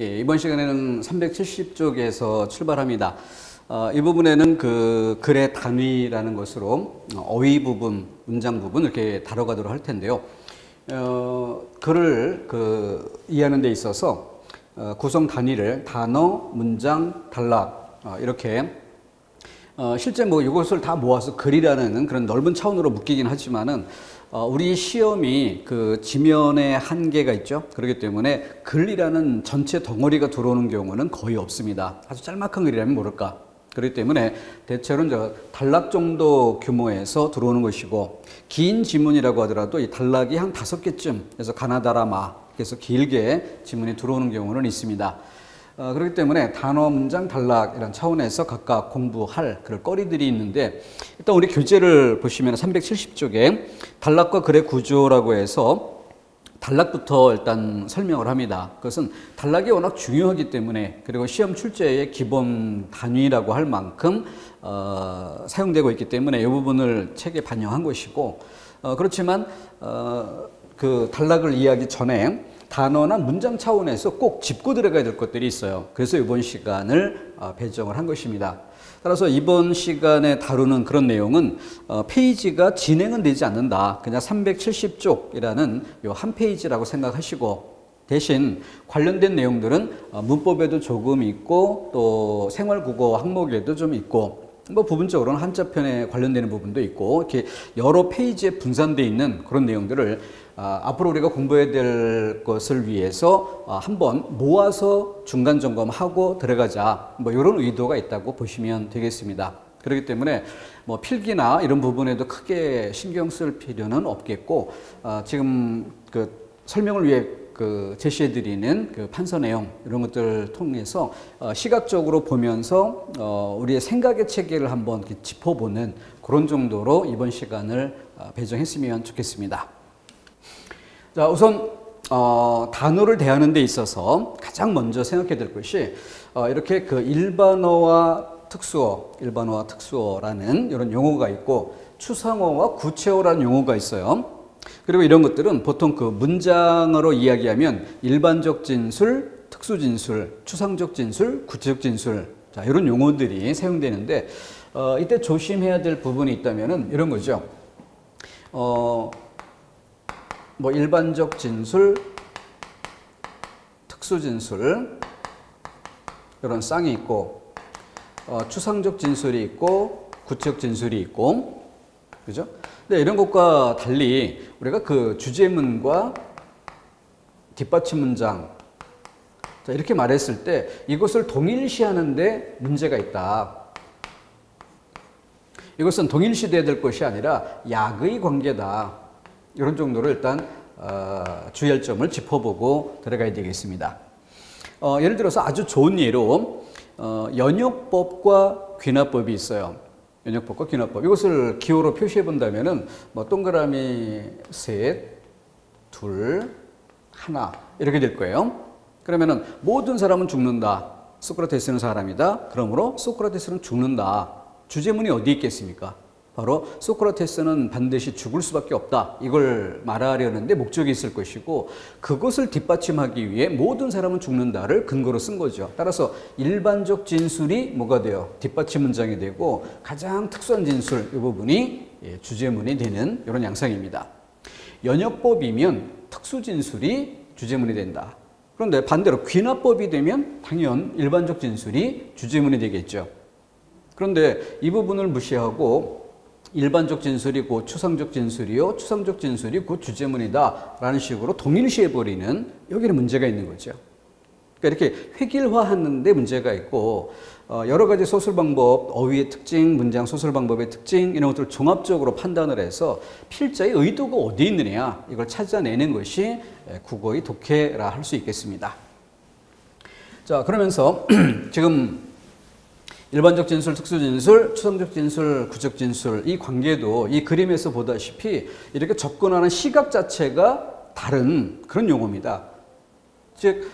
예, 이번 시간에는 370쪽에서 출발합니다. 이 부분에는 그 글의 단위라는 것으로 어휘 부분, 문장 부분 이렇게 다뤄가도록 할 텐데요. 글을 이해하는 데 있어서 구성 단위를 단어, 문장, 단락 이렇게 실제 뭐 이것을 다 모아서 글이라는 그런 넓은 차원으로 묶이긴 하지만은 우리 시험이 그 지면에 한계가 있죠. 그렇기 때문에 글이라는 전체 덩어리가 들어오는 경우는 거의 없습니다. 아주 짤막한 글이라면 모를까. 그렇기 때문에 대체로는 단락 정도 규모에서 들어오는 것이고, 긴 지문이라고 하더라도 이 단락이 한 5개쯤 해서 가나다라마 그래서 길게 지문이 들어오는 경우는 있습니다. 그렇기 때문에 단어, 문장, 단락 이런 차원에서 각각 공부할 그런 거리들이 있는데, 일단 우리 교재를 보시면 370쪽에 단락과 글의 구조라고 해서 단락부터 일단 설명을 합니다. 그것은 단락이 워낙 중요하기 때문에, 그리고 시험 출제의 기본 단위라고 할 만큼 사용되고 있기 때문에 이 부분을 책에 반영한 것이고, 그렇지만 그 단락을 이해하기 전에 단어나 문장 차원에서 꼭 짚고 들어가야 될 것들이 있어요. 그래서 이번 시간을 배정을 한 것입니다. 따라서 이번 시간에 다루는 그런 내용은 페이지가 진행은 되지 않는다. 그냥 370쪽이라는 요 한 페이지라고 생각하시고, 대신 관련된 내용들은 문법에도 조금 있고 또 생활국어 항목에도 좀 있고, 뭐 부분적으로는 한자편에 관련되는 부분도 있고, 이렇게 여러 페이지에 분산되어 있는 그런 내용들을 앞으로 우리가 공부해야 될 것을 위해서 한번 모아서 중간 점검하고 들어가자, 뭐 이런 의도가 있다고 보시면 되겠습니다. 그렇기 때문에 뭐 필기나 이런 부분에도 크게 신경 쓸 필요는 없겠고, 지금 그 설명을 위해 제시해드리는 그 판서 내용 이런 것들을 통해서 시각적으로 보면서 우리의 생각의 체계를 한번 이렇게 짚어보는 그런 정도로 이번 시간을 배정했으면 좋겠습니다. 자, 우선 단어를 대하는 데 있어서 가장 먼저 생각해야 될 것이 이렇게 그 일반어와 특수어라는 이런 용어가 있고, 추상어와 구체어라는 용어가 있어요. 그리고 이런 것들은 보통 그 문장으로 이야기하면 일반적 진술, 특수 진술, 추상적 진술, 구체적 진술, 자, 이런 용어들이 사용되는데, 이때 조심해야 될 부분이 있다면은 이런 거죠. 뭐 일반적 진술, 특수 진술 이런 쌍이 있고, 추상적 진술이 있고, 구체적 진술이 있고, 그죠? 근데 이런 것과 달리 우리가 그 주제문과 뒷받침 문장, 자, 이렇게 말했을 때 이것을 동일시하는데 문제가 있다. 이것은 동일시돼야 될 것이 아니라 약의 관계다. 이런 정도로 일단 주의할 점을 짚어보고 들어가야 되겠습니다. 예를 들어서 아주 좋은 예로 연역법과 귀납법이 있어요. 연역법과 귀납법. 이것을 기호로 표시해 본다면은 뭐 동그라미 셋, 둘, 하나 이렇게 될 거예요. 그러면은 모든 사람은 죽는다. 소크라테스는 사람이다. 그러므로 소크라테스는 죽는다. 주제문이 어디 있겠습니까? 바로 소크라테스는 반드시 죽을 수밖에 없다. 이걸 말하려는데 목적이 있을 것이고, 그것을 뒷받침하기 위해 모든 사람은 죽는다를 근거로 쓴 거죠. 따라서 일반적 진술이 뭐가 돼요? 뒷받침 문장이 되고, 가장 특수한 진술 이 부분이 주제문이 되는 이런 양상입니다. 연역법이면 특수 진술이 주제문이 된다. 그런데 반대로 귀납법이 되면 당연 일반적 진술이 주제문이 되겠죠. 그런데 이 부분을 무시하고 일반적 진술이 곧 추상적 진술이요, 추상적 진술이 곧 주제문이다 라는 식으로 동일시해버리는, 여기는 문제가 있는 거죠. 그러니까 이렇게 획일화하는 데 문제가 있고, 여러 가지 소설 방법, 어휘의 특징, 문장 소설 방법의 특징 이런 것들을 종합적으로 판단을 해서 필자의 의도가 어디 있느냐 이걸 찾아내는 것이 국어의 독해라 할 수 있겠습니다. 자, 그러면서 지금 일반적 진술, 특수 진술, 추상적 진술, 구체적 진술 이 관계도 이 그림에서 보다시피 이렇게 접근하는 시각 자체가 다른 그런 용어입니다. 즉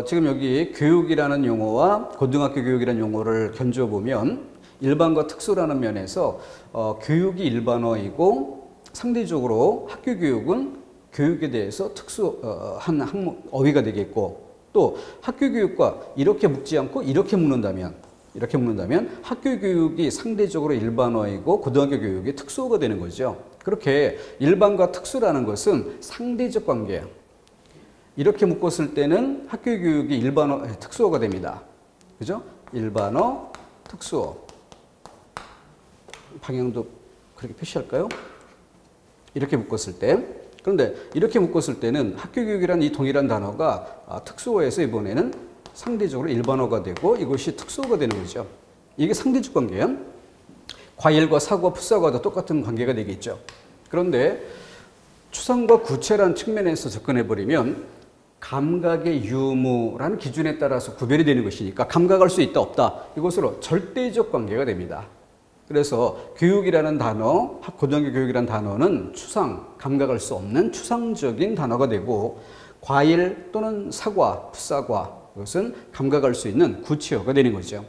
지금 여기 교육이라는 용어와 고등학교 교육이라는 용어를 견줘보면 일반과 특수라는 면에서 교육이 일반어이고, 상대적으로 학교 교육은 교육에 대해서 특수한 항목 어휘가 되겠고, 또 학교 교육과 이렇게 묶지 않고 이렇게 묶는다면 학교 교육이 상대적으로 일반어이고 고등학교 교육이 특수어가 되는 거죠. 그렇게 일반과 특수라는 것은 상대적 관계예요. 이렇게 묶었을 때는 학교 교육이 일반어, 특수어가 됩니다. 그죠? 일반어, 특수어. 방향도 그렇게 표시할까요? 이렇게 묶었을 때. 그런데 이렇게 묶었을 때는 학교 교육이라는 이 동일한 단어가 특수어에서 이번에는 상대적으로 일반어가 되고 이것이 특수어가 되는 거죠. 이게 상대적 관계예요. 과일과 사과, 풋사과도 똑같은 관계가 되겠죠. 그런데 추상과 구체라는 측면에서 접근해버리면 감각의 유무라는 기준에 따라서 구별이 되는 것이니까 감각할 수 있다 없다 이것으로 절대적 관계가 됩니다. 그래서 교육이라는 단어, 고등학교 교육이라는 단어는 추상, 감각할 수 없는 추상적인 단어가 되고 과일 또는 사과, 풋사과 이것은 감각할 수 있는 구체어가 되는 거죠.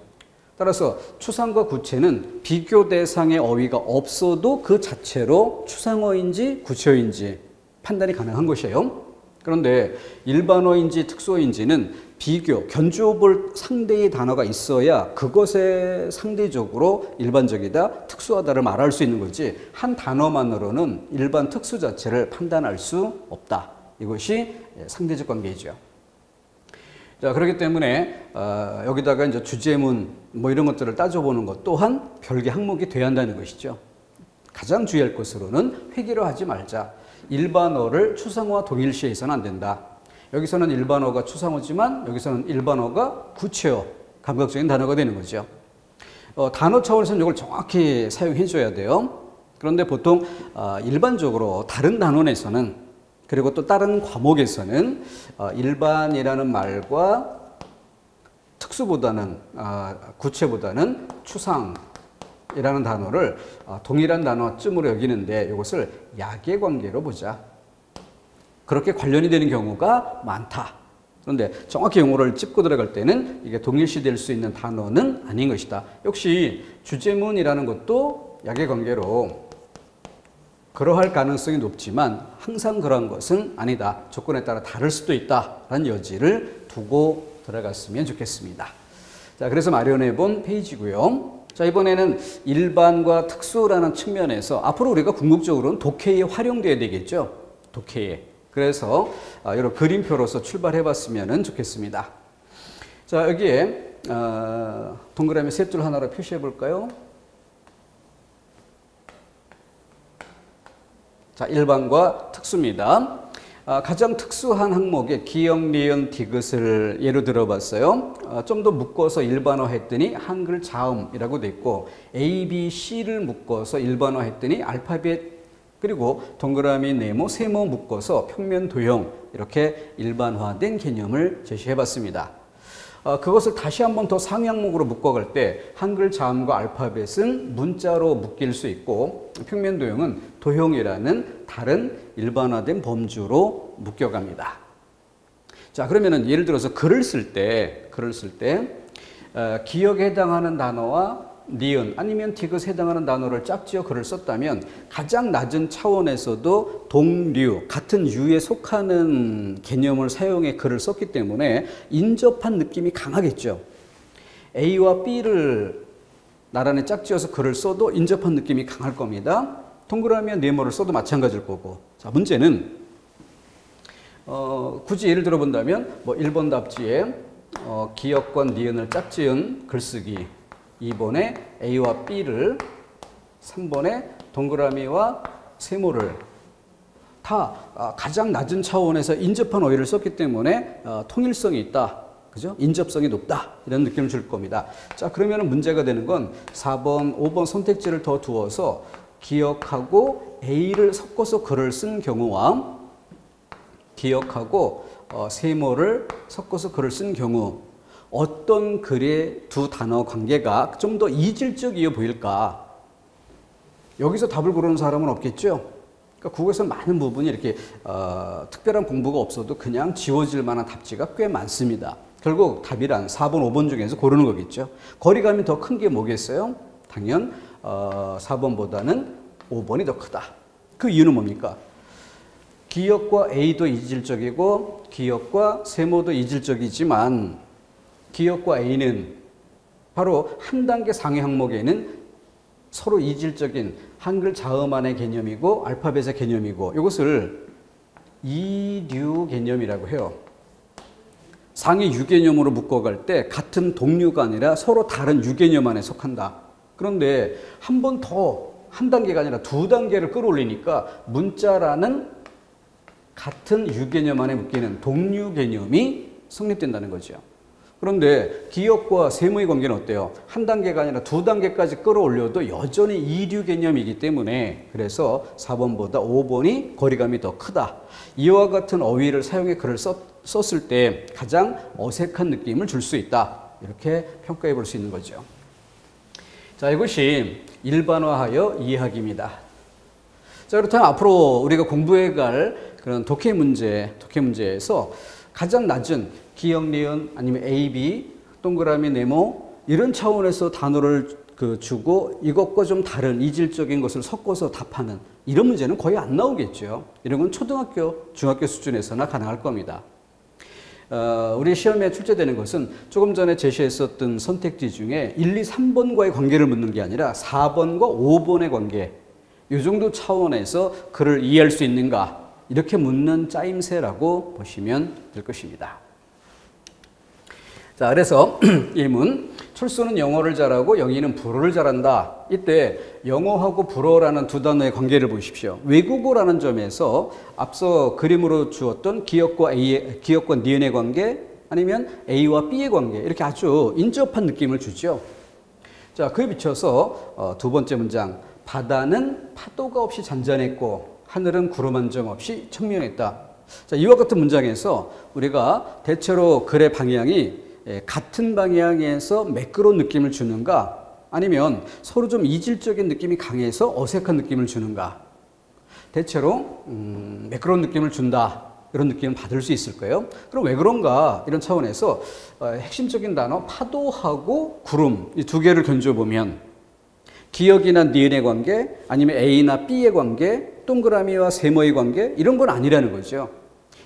따라서 추상과 구체는 비교 대상의 어휘가 없어도 그 자체로 추상어인지 구체어인지 판단이 가능한 것이에요. 그런데 일반어인지 특수어인지는 비교, 견주어 볼 상대의 단어가 있어야 그것에 상대적으로 일반적이다, 특수하다를 말할 수 있는 거지 한 단어만으로는 일반 특수 자체를 판단할 수 없다. 이것이 상대적 관계이죠. 자, 그렇기 때문에 여기다가 이제 주제문 뭐 이런 것들을 따져보는 것 또한 별개 항목이 돼야 한다는 것이죠. 가장 주의할 것으로는 회귀를 하지 말자. 일반어를 추상어와 동일시해서는 안 된다. 여기서는 일반어가 추상어지만 여기서는 일반어가 구체어, 감각적인 단어가 되는 거죠. 단어 차원에서는 이걸 정확히 사용해 줘야 돼요. 그런데 보통 일반적으로 다른 단원에서는 그리고 또 다른 과목에서는 일반이라는 말과 특수보다는 구체보다는 추상이라는 단어를 동일한 단어쯤으로 여기는데 이것을 약의 관계로 보자. 그렇게 관련이 되는 경우가 많다. 그런데 정확히 용어를 짚고 들어갈 때는 이게 동일시될 수 있는 단어는 아닌 것이다. 역시 주제문이라는 것도 약의 관계로 그러할 가능성이 높지만 항상 그러한 것은 아니다. 조건에 따라 다를 수도 있다라는 여지를 두고 들어갔으면 좋겠습니다. 자, 그래서 마련해 본 페이지고요. 자, 이번에는 일반과 특수라는 측면에서 앞으로 우리가 궁극적으로는 독해에 활용돼야 되겠죠. 독해에. 그래서 이런 그림표로서 출발해 봤으면 좋겠습니다. 자, 여기에 동그라미 셋 줄 하나로 표시해 볼까요? 자, 일반과 특수입니다. 가장 특수한 항목의 기역, 리은, 디귿을 예로 들어봤어요. 좀 더 묶어서 일반화 했더니 한글 자음이라고 돼 있고 A, B, C를 묶어서 일반화 했더니 알파벳 그리고 동그라미, 네모, 세모 묶어서 평면, 도형 이렇게 일반화된 개념을 제시해 봤습니다. 그것을 다시 한번 더 상위 항목으로 묶어갈 때 한글 자음과 알파벳은 문자로 묶일 수 있고 평면 도형은 도형이라는 다른 일반화된 범주로 묶여갑니다. 자, 그러면은 예를 들어서 글을 쓸 때 기역에 해당하는 단어와 니은 아니면 디귿에 해당하는 단어를 짝지어 글을 썼다면 가장 낮은 차원에서도 동류, 같은 유에 속하는 개념을 사용해 글을 썼기 때문에 인접한 느낌이 강하겠죠. A와 B를 나란히 짝지어서 글을 써도 인접한 느낌이 강할 겁니다. 동그라미와 네모를 써도 마찬가지일 거고. 자, 문제는 굳이 예를 들어 본다면 뭐 1번 답지에 기역과 니은을 짝지은 글쓰기 2번에 A와 B를 3번에 동그라미와 세모를 다 가장 낮은 차원에서 인접한 어휘를 썼기 때문에 통일성이 있다. 그죠? 인접성이 높다. 이런 느낌을 줄 겁니다. 자, 그러면 문제가 되는 건 4번, 5번 선택지를 더 두어서 기역하고 A를 섞어서 글을 쓴 경우와 기역하고 세모를 섞어서 글을 쓴 경우 어떤 글의 두 단어 관계가 좀 더 이질적이어 보일까? 여기서 답을 고르는 사람은 없겠죠? 그러니까 국어에서 많은 부분이 이렇게 특별한 공부가 없어도 그냥 지워질 만한 답지가 꽤 많습니다. 결국 답이란 4번, 5번 중에서 고르는 거겠죠. 거리감이 더 큰 게 뭐겠어요? 당연 4번보다는 5번이 더 크다. 그 이유는 뭡니까? 기역과 A도 이질적이고 기역과 세모도 이질적이지만 기역과 A는 바로 한 단계 상위 항목에는 서로 이질적인 한글 자음안의 개념이고 알파벳의 개념이고 이것을 이류 개념이라고 해요. 상위 유개념으로 묶어갈 때 같은 동류가 아니라 서로 다른 유개념 안에 속한다. 그런데 한 번 더 한 단계가 아니라 두 단계를 끌어올리니까 문자라는 같은 유개념 안에 묶이는 동류 개념이 성립된다는 거죠. 그런데 기역과 세모의 관계는 어때요? 한 단계가 아니라 두 단계까지 끌어올려도 여전히 이류 개념이기 때문에 그래서 4번보다 5번이 거리감이 더 크다. 이와 같은 어휘를 사용해 글을 썼을 때 가장 어색한 느낌을 줄 수 있다. 이렇게 평가해 볼 수 있는 거죠. 자, 이것이 일반화하여 이해하기입니다. 자, 그렇다면 앞으로 우리가 공부해 갈 그런 독해 문제에서 가장 낮은 기역, 니은, 아니면 A, B, 동그라미, 네모 이런 차원에서 단어를 주고 이것과 좀 다른 이질적인 것을 섞어서 답하는 이런 문제는 거의 안 나오겠죠. 이런 건 초등학교, 중학교 수준에서나 가능할 겁니다. 우리 시험에 출제되는 것은 조금 전에 제시했었던 선택지 중에 1, 2, 3번과의 관계를 묻는 게 아니라 4번과 5번의 관계 이 정도 차원에서 글을 이해할 수 있는가 이렇게 묻는 짜임새라고 보시면 될 것입니다. 자, 그래서 1문 철수는 영어를 잘하고 영희는 불어를 잘한다. 이때 영어하고 불어라는 두 단어의 관계를 보십시오. 외국어라는 점에서 앞서 그림으로 주었던 기역과 니은의 관계 아니면 A와 B의 관계 이렇게 아주 인접한 느낌을 주죠. 자, 그에 비춰서 두 번째 문장 바다는 파도가 없이 잔잔했고 하늘은 구름 한 점 없이 청명했다. 자, 이와 같은 문장에서 우리가 대체로 글의 방향이 같은 방향에서 매끄러운 느낌을 주는가 아니면 서로 좀 이질적인 느낌이 강해서 어색한 느낌을 주는가. 대체로 매끄러운 느낌을 준다 이런 느낌을 받을 수 있을 거예요. 그럼 왜 그런가 이런 차원에서 핵심적인 단어 파도하고 구름 이 두 개를 견줘보면 기역이나 니은의 관계 아니면 A나 B의 관계 동그라미와 세모의 관계 이런 건 아니라는 거죠.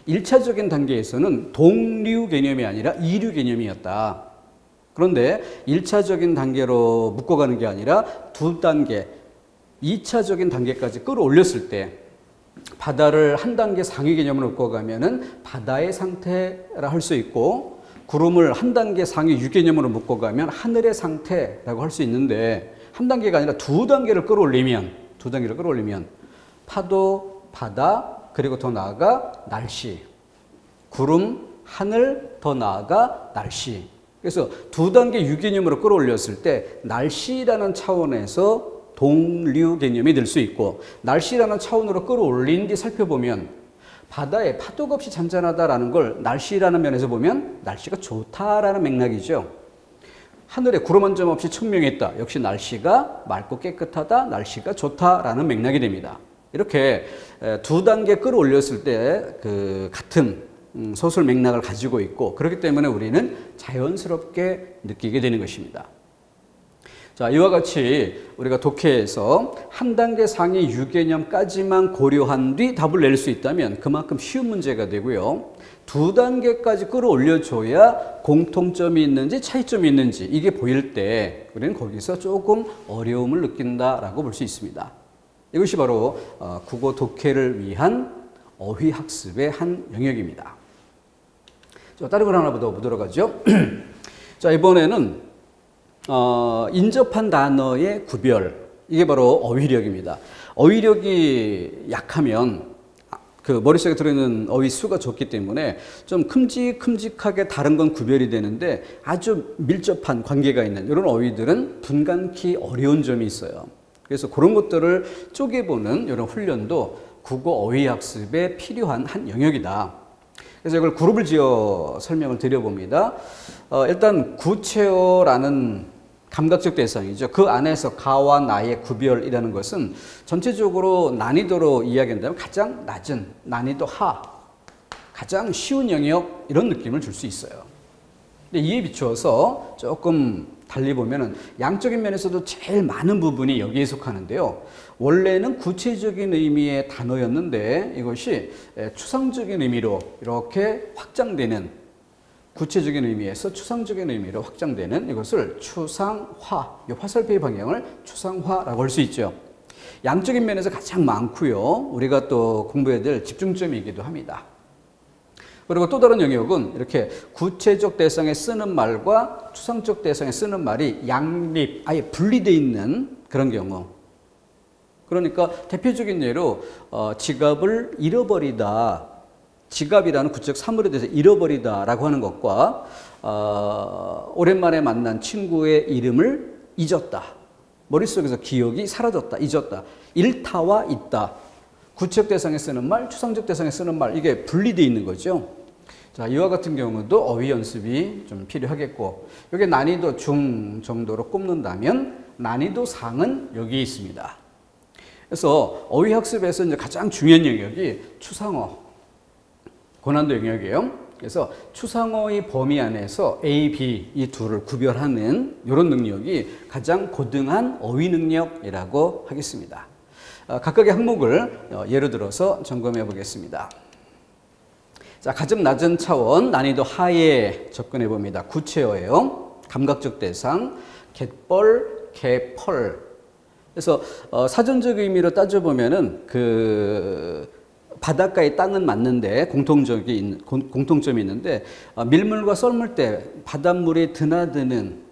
1차적인 단계에서는 동류 개념이 아니라 이류 개념이었다. 그런데 1차적인 단계로 묶어가는 게 아니라 두 단계, 2차적인 단계까지 끌어올렸을 때 바다를 한 단계 상위 개념으로 묶어가면은 바다의 상태라 할 수 있고 구름을 한 단계 상위 유개념으로 묶어가면 하늘의 상태라고 할 수 있는데 한 단계가 아니라 두 단계를 끌어올리면 파도, 바다 그리고 더 나아가 날씨, 구름, 하늘, 더 나아가 날씨. 그래서 두 단계 유개념으로 끌어올렸을 때 날씨라는 차원에서 동류 개념이 될 수 있고 날씨라는 차원으로 끌어올린 뒤 살펴보면 바다에 파도가 없이 잔잔하다라는 걸 날씨라는 면에서 보면 날씨가 좋다라는 맥락이죠. 하늘에 구름 한 점 없이 청명했다. 역시 날씨가 맑고 깨끗하다. 날씨가 좋다라는 맥락이 됩니다. 이렇게 두 단계 끌어올렸을 때 그 같은 소설 맥락을 가지고 있고 그렇기 때문에 우리는 자연스럽게 느끼게 되는 것입니다. 자, 이와 같이 우리가 독해에서 한 단계 상위 유개념까지만 고려한 뒤 답을 낼 수 있다면 그만큼 쉬운 문제가 되고요. 두 단계까지 끌어올려줘야 공통점이 있는지 차이점이 있는지 이게 보일 때 우리는 거기서 조금 어려움을 느낀다라고 볼 수 있습니다. 이것이 바로 국어 독해를 위한 어휘학습의 한 영역입니다. 자, 다른 걸 하나 더 보도록 하죠. 자, 이번에는 인접한 단어의 구별, 이게 바로 어휘력입니다. 어휘력이 약하면 그 머릿속에 들어있는 어휘 수가 적기 때문에 좀 큼직큼직하게 다른 건 구별이 되는데 아주 밀접한 관계가 있는 이런 어휘들은 분간키 어려운 점이 있어요. 그래서 그런 것들을 쪼개보는 이런 훈련도 국어 어휘학습에 필요한 한 영역이다. 그래서 이걸 그룹을 지어 설명을 드려봅니다. 일단 구체어라는 감각적 대상이죠. 그 안에서 가와 나의 구별이라는 것은 전체적으로 난이도로 이야기한다면 가장 낮은 난이도 하, 가장 쉬운 영역 이런 느낌을 줄 수 있어요. 근데 이에 비추어서 조금 달리 보면은 양적인 면에서도 제일 많은 부분이 여기에 속하는데요. 원래는 구체적인 의미의 단어였는데 이것이 추상적인 의미로 이렇게 확장되는, 구체적인 의미에서 추상적인 의미로 확장되는 이것을 추상화, 이 화살표의 방향을 추상화라고 할 수 있죠. 양적인 면에서 가장 많고요. 우리가 또 공부해야 될 집중점이기도 합니다. 그리고 또 다른 영역은 이렇게 구체적 대상에 쓰는 말과 추상적 대상에 쓰는 말이 양립, 아예 분리되어 있는 그런 경우. 그러니까 대표적인 예로 지갑을 잃어버리다, 지갑이라는 구체적 사물에 대해서 잃어버리다라고 하는 것과 오랜만에 만난 친구의 이름을 잊었다. 머릿속에서 기억이 사라졌다, 잊었다. 일타와 있다. 구체적 대상에 쓰는 말, 추상적 대상에 쓰는 말, 이게 분리되어 있는 거죠. 자, 이와 같은 경우도 어휘 연습이 좀 필요하겠고, 이게 난이도 중 정도로 꼽는다면 난이도 상은 여기 있습니다. 그래서 어휘 학습에서 이제 가장 중요한 영역이 추상어, 고난도 영역이에요. 그래서 추상어의 범위 안에서 A, B 이 둘을 구별하는 이런 능력이 가장 고등한 어휘 능력이라고 하겠습니다. 각각의 항목을 예로 들어서 점검해 보겠습니다. 자, 가장 낮은 차원 난이도 하에 접근해 봅니다. 구체어예요. 감각적 대상, 갯벌, 개펄. 그래서 사전적 의미로 따져보면은 바닷가의 땅은 맞는데 공통점이 있는데 밀물과 썰물 때 바닷물이 드나드는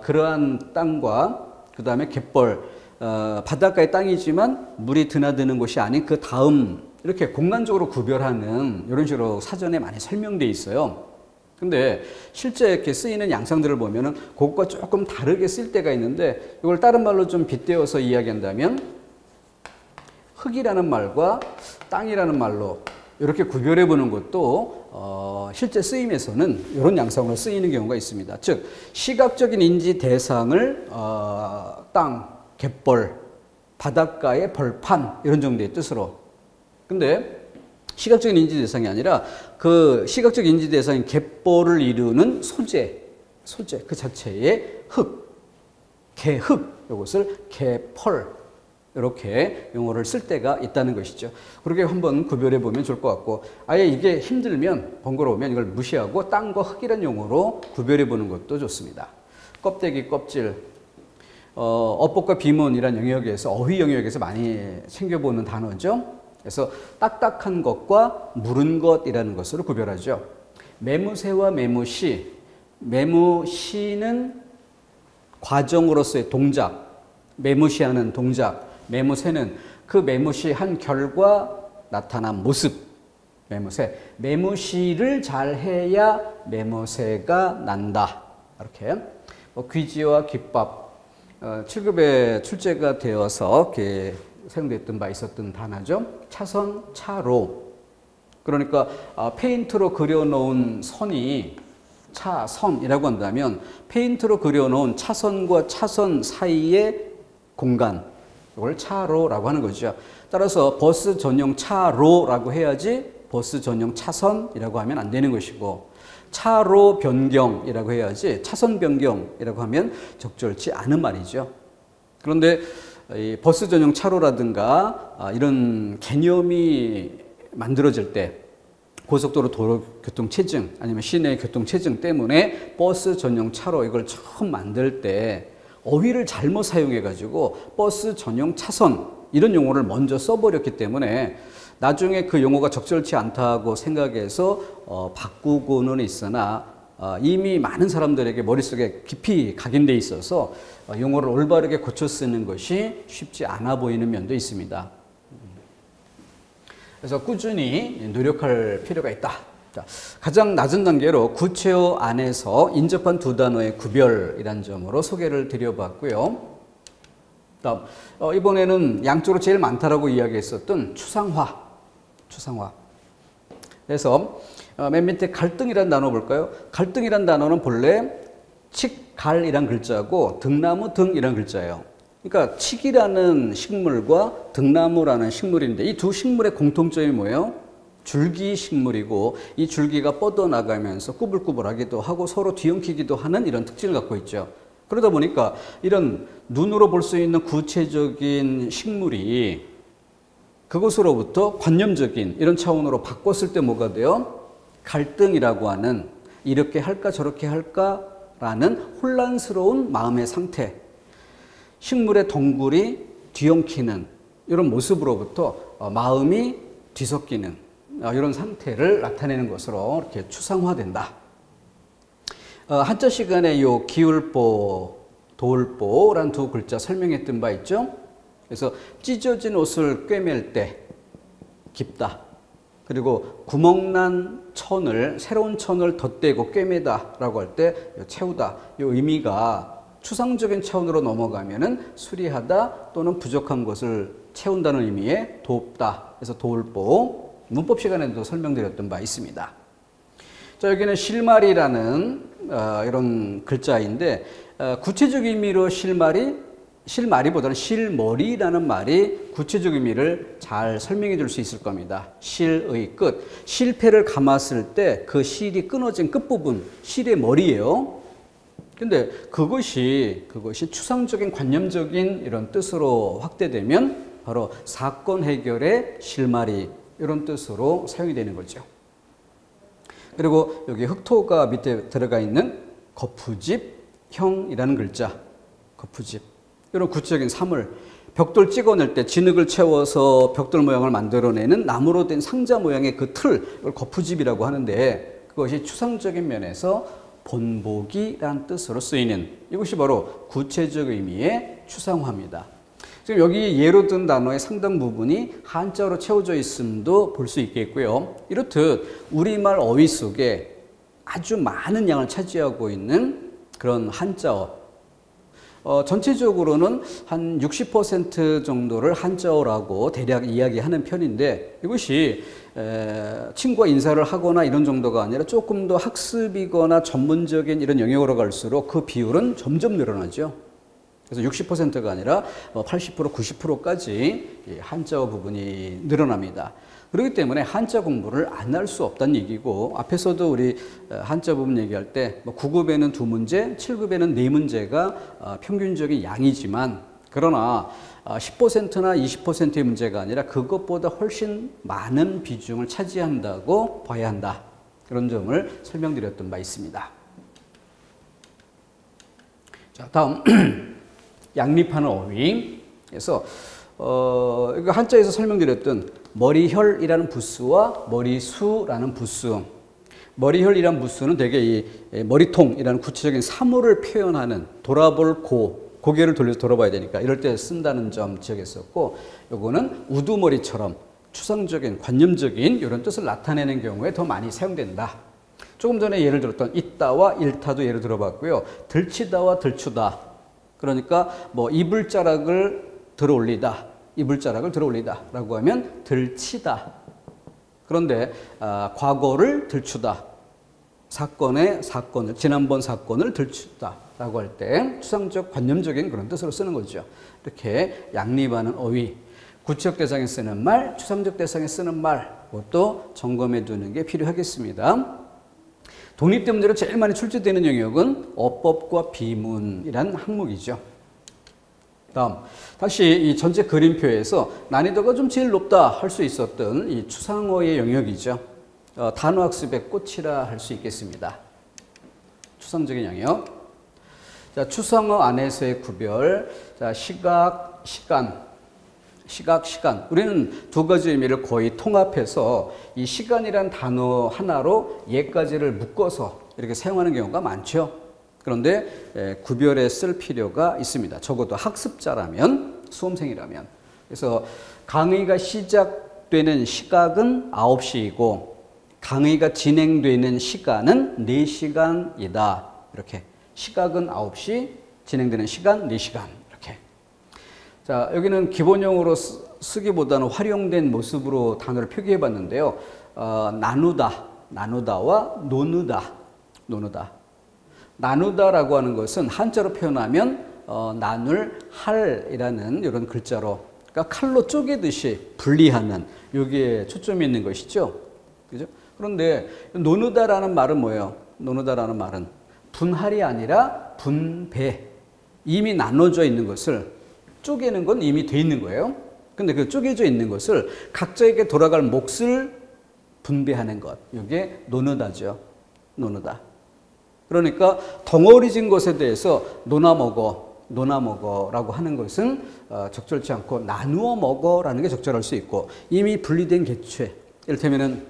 그러한 땅과 그 다음에 갯벌, 바닷가의 땅이지만 물이 드나드는 곳이 아닌 그 다음, 이렇게 공간적으로 구별하는 이런 식으로 사전에 많이 설명되어 있어요. 근데 실제 이렇게 쓰이는 양상들을 보면은 그것과 조금 다르게 쓸 때가 있는데, 이걸 다른 말로 좀 빗대어서 이야기한다면 흙이라는 말과 땅이라는 말로 이렇게 구별해 보는 것도 실제 쓰임에서는 이런 양상으로 쓰이는 경우가 있습니다. 즉 시각적인 인지 대상을 땅, 갯벌, 바닷가의 벌판 이런 정도의 뜻으로. 근데 시각적인 인지 대상이 아니라 그 시각적 인지 대상인 갯벌을 이루는 소재 그 자체의 흙, 개흙, 이것을 개펄, 이렇게 용어를 쓸 때가 있다는 것이죠. 그렇게 한번 구별해 보면 좋을 것 같고, 아예 이게 힘들면, 번거로우면 이걸 무시하고 땅과 흙이라는 용어로 구별해 보는 것도 좋습니다. 껍데기, 껍질, 어법과 비문이라는 영역에서, 어휘 영역에서 많이 챙겨보는 단어죠. 그래서 딱딱한 것과 무른 것이라는 것으로 구별하죠. 매무새와 매무시, 매무시는 과정으로서의 동작, 매무시하는 동작, 매무새는 그 매무시한 결과 나타난 모습, 매무새. 매무시를 잘 해야 매무새가 난다. 이렇게 귀지와 깃밥, 7급에 출제가 되어서 이렇게 사용됐던 바 있었던 단어죠. 차선, 차로. 그러니까 페인트로 그려놓은 선이 차선이라고 한다면 페인트로 그려놓은 차선과 차선 사이의 공간, 이걸 차로라고 하는 거죠. 따라서 버스 전용 차로라고 해야지 버스 전용 차선이라고 하면 안 되는 것이고, 차로 변경이라고 해야지 차선 변경이라고 하면 적절치 않은 말이죠. 그런데 이 버스 전용 차로라든가 이런 개념이 만들어질 때 고속도로 도로교통체증 아니면 시내 교통체증 때문에 버스 전용 차로 이걸 처음 만들 때 어휘를 잘못 사용해 가지고 버스 전용 차선 이런 용어를 먼저 써버렸기 때문에 나중에 그 용어가 적절치 않다고 생각해서 바꾸고는 있으나 이미 많은 사람들에게 머릿속에 깊이 각인돼 있어서 용어를 올바르게 고쳐 쓰는 것이 쉽지 않아 보이는 면도 있습니다. 그래서 꾸준히 노력할 필요가 있다. 자, 가장 낮은 단계로 구체어 안에서 인접한 두 단어의 구별이라는 점으로 소개를 드려봤고요. 다음, 이번에는 양쪽으로 제일 많다라고 이야기했었던 추상화. 그래서 맨 밑에 갈등이라는 단어 볼까요? 갈등이라는 단어는 본래 칡갈이란 글자고 등나무 등이란 글자예요. 그러니까 칡이라는 식물과 등나무라는 식물인데 이 두 식물의 공통점이 뭐예요? 줄기 식물이고 이 줄기가 뻗어나가면서 꾸불꾸불하기도 하고 서로 뒤엉키기도 하는 이런 특징을 갖고 있죠. 그러다 보니까 이런 눈으로 볼 수 있는 구체적인 식물이 그것으로부터 관념적인 이런 차원으로 바꿨을 때 뭐가 돼요? 갈등이라고 하는 이렇게 할까 저렇게 할까라는 혼란스러운 마음의 상태, 식물의 덩굴이 뒤엉키는 이런 모습으로부터 마음이 뒤섞이는 이런 상태를 나타내는 것으로 이렇게 추상화된다. 한자 시간에 요 기울보, 돌보라는 두 글자 설명했던 바 있죠. 그래서 찢어진 옷을 꿰맬 때 깊다. 그리고 구멍난 천을 새로운 천을 덧대고 꿰매다라고 할 때 채우다. 이 의미가 추상적인 차원으로 넘어가면은 수리하다 또는 부족한 것을 채운다는 의미의 돕다. 그래서 돌보. 문법 시간에도 설명드렸던 바 있습니다. 자, 여기는 실말이라는 이런 글자인데 구체적 의미로 실말이보다는 실머리라는 말이 구체적 의미를 잘 설명해 줄 수 있을 겁니다. 실의 끝. 실패를 감았을 때 그 실이 끊어진 끝부분, 실의 머리예요. 근데 그것이 추상적인 관념적인 이런 뜻으로 확대되면 바로 사건 해결의 실마리 이런 뜻으로 사용이 되는 거죠. 그리고 여기 흑토가 밑에 들어가 있는 거푸집형이라는 글자, 거푸집. 이런 구체적인 사물, 벽돌 찍어낼 때 진흙을 채워서 벽돌 모양을 만들어내는 나무로 된 상자 모양의 그 틀, 이걸 거푸집이라고 하는데 그것이 추상적인 면에서 본보기라는 뜻으로 쓰이는 이것이 바로 구체적 의미의 추상화입니다. 지금 여기 예로 든 단어의 상당 부분이 한자어로 채워져 있음도 볼 수 있겠고요. 이렇듯 우리말 어휘 속에 아주 많은 양을 차지하고 있는 그런 한자어, 전체적으로는 한 60% 정도를 한자어라고 대략 이야기하는 편인데 이것이 친구와 인사를 하거나 이런 정도가 아니라 조금 더 학습이거나 전문적인 이런 영역으로 갈수록 그 비율은 점점 늘어나죠. 그래서 60%가 아니라 80%, 90%까지 한자어 부분이 늘어납니다. 그렇기 때문에 한자 공부를 안 할 수 없다는 얘기고 앞에서도 우리 한자 부분 얘기할 때 9급에는 2문제, 7급에는 4문제가 평균적인 양이지만 그러나 10%나 20%의 문제가 아니라 그것보다 훨씬 많은 비중을 차지한다고 봐야 한다. 그런 점을 설명드렸던 바 있습니다. 자, 다음 양립하는 어휘. 그래서 이거 한자에서 설명드렸던 머리혈이라는 부수와 머리수라는 부수. 머리혈이라는 부수는 대개 이 머리통이라는 구체적인 사물을 표현하는 돌아볼 고개를 돌려서 돌아봐야 되니까 이럴 때 쓴다는 점 지적했었고, 요거는 우두머리처럼 추상적인 관념적인 이런 뜻을 나타내는 경우에 더 많이 사용된다. 조금 전에 예를 들었던 있다와 일타도 예를 들어봤고요. 들치다와 들추다. 그러니까 뭐 이불자락을 들어올리다, 이불자락을 들어올리다 라고 하면 들치다. 그런데 과거를 들추다, 사건을 지난번 사건을 들추다 라고 할 때 추상적 관념적인 그런 뜻으로 쓰는 거죠. 이렇게 양립하는 어휘, 구체적 대상에 쓰는 말, 추상적 대상에 쓰는 말, 그것도 점검해 두는 게 필요하겠습니다. 독립대 문제로 제일 많이 출제되는 영역은 어법과 비문이라는 항목이죠. 다음, 다시 이 전체 그림표에서 난이도가 좀 제일 높다 할 수 있었던 이 추상어의 영역이죠. 단어학습의 꽃이라 할 수 있겠습니다. 추상적인 영역. 자, 추상어 안에서의 구별. 자, 시각, 시간. 우리는 두 가지 의미를 거의 통합해서 이 시간이란 단어 하나로 예까지를 묶어서 이렇게 사용하는 경우가 많죠. 그런데 구별해 쓸 필요가 있습니다. 적어도 학습자라면, 수험생이라면. 그래서 강의가 시작되는 시각은 9시이고 강의가 진행되는 시간은 4시간이다. 이렇게 시각은 9시, 진행되는 시간 4시간. 자, 여기는 기본형으로 쓰기보다는 활용된 모습으로 단어를 표기해 봤는데요. 나누다와 노느다. 나누다라고 하는 것은 한자로 표현하면 나눌 할이라는 이런 글자로, 그러니까 칼로 쪼개듯이 분리하는, 여기에 초점이 있는 것이죠. 그죠? 그런데 노느다라는 말은 뭐예요? 노느다라는 말은 분할이 아니라 분배. 이미 나눠져 있는 것을 쪼개는 건 이미 돼 있는 거예요. 근데 그 쪼개져 있는 것을 각자에게 돌아갈 몫을 분배하는 것. 이게 노느다죠. 노느다. 그러니까 덩어리진 것에 대해서 노나 먹어라고 하는 것은 적절치 않고 나누어 먹어라는 게 적절할 수 있고, 이미 분리된 개체, 이를테면은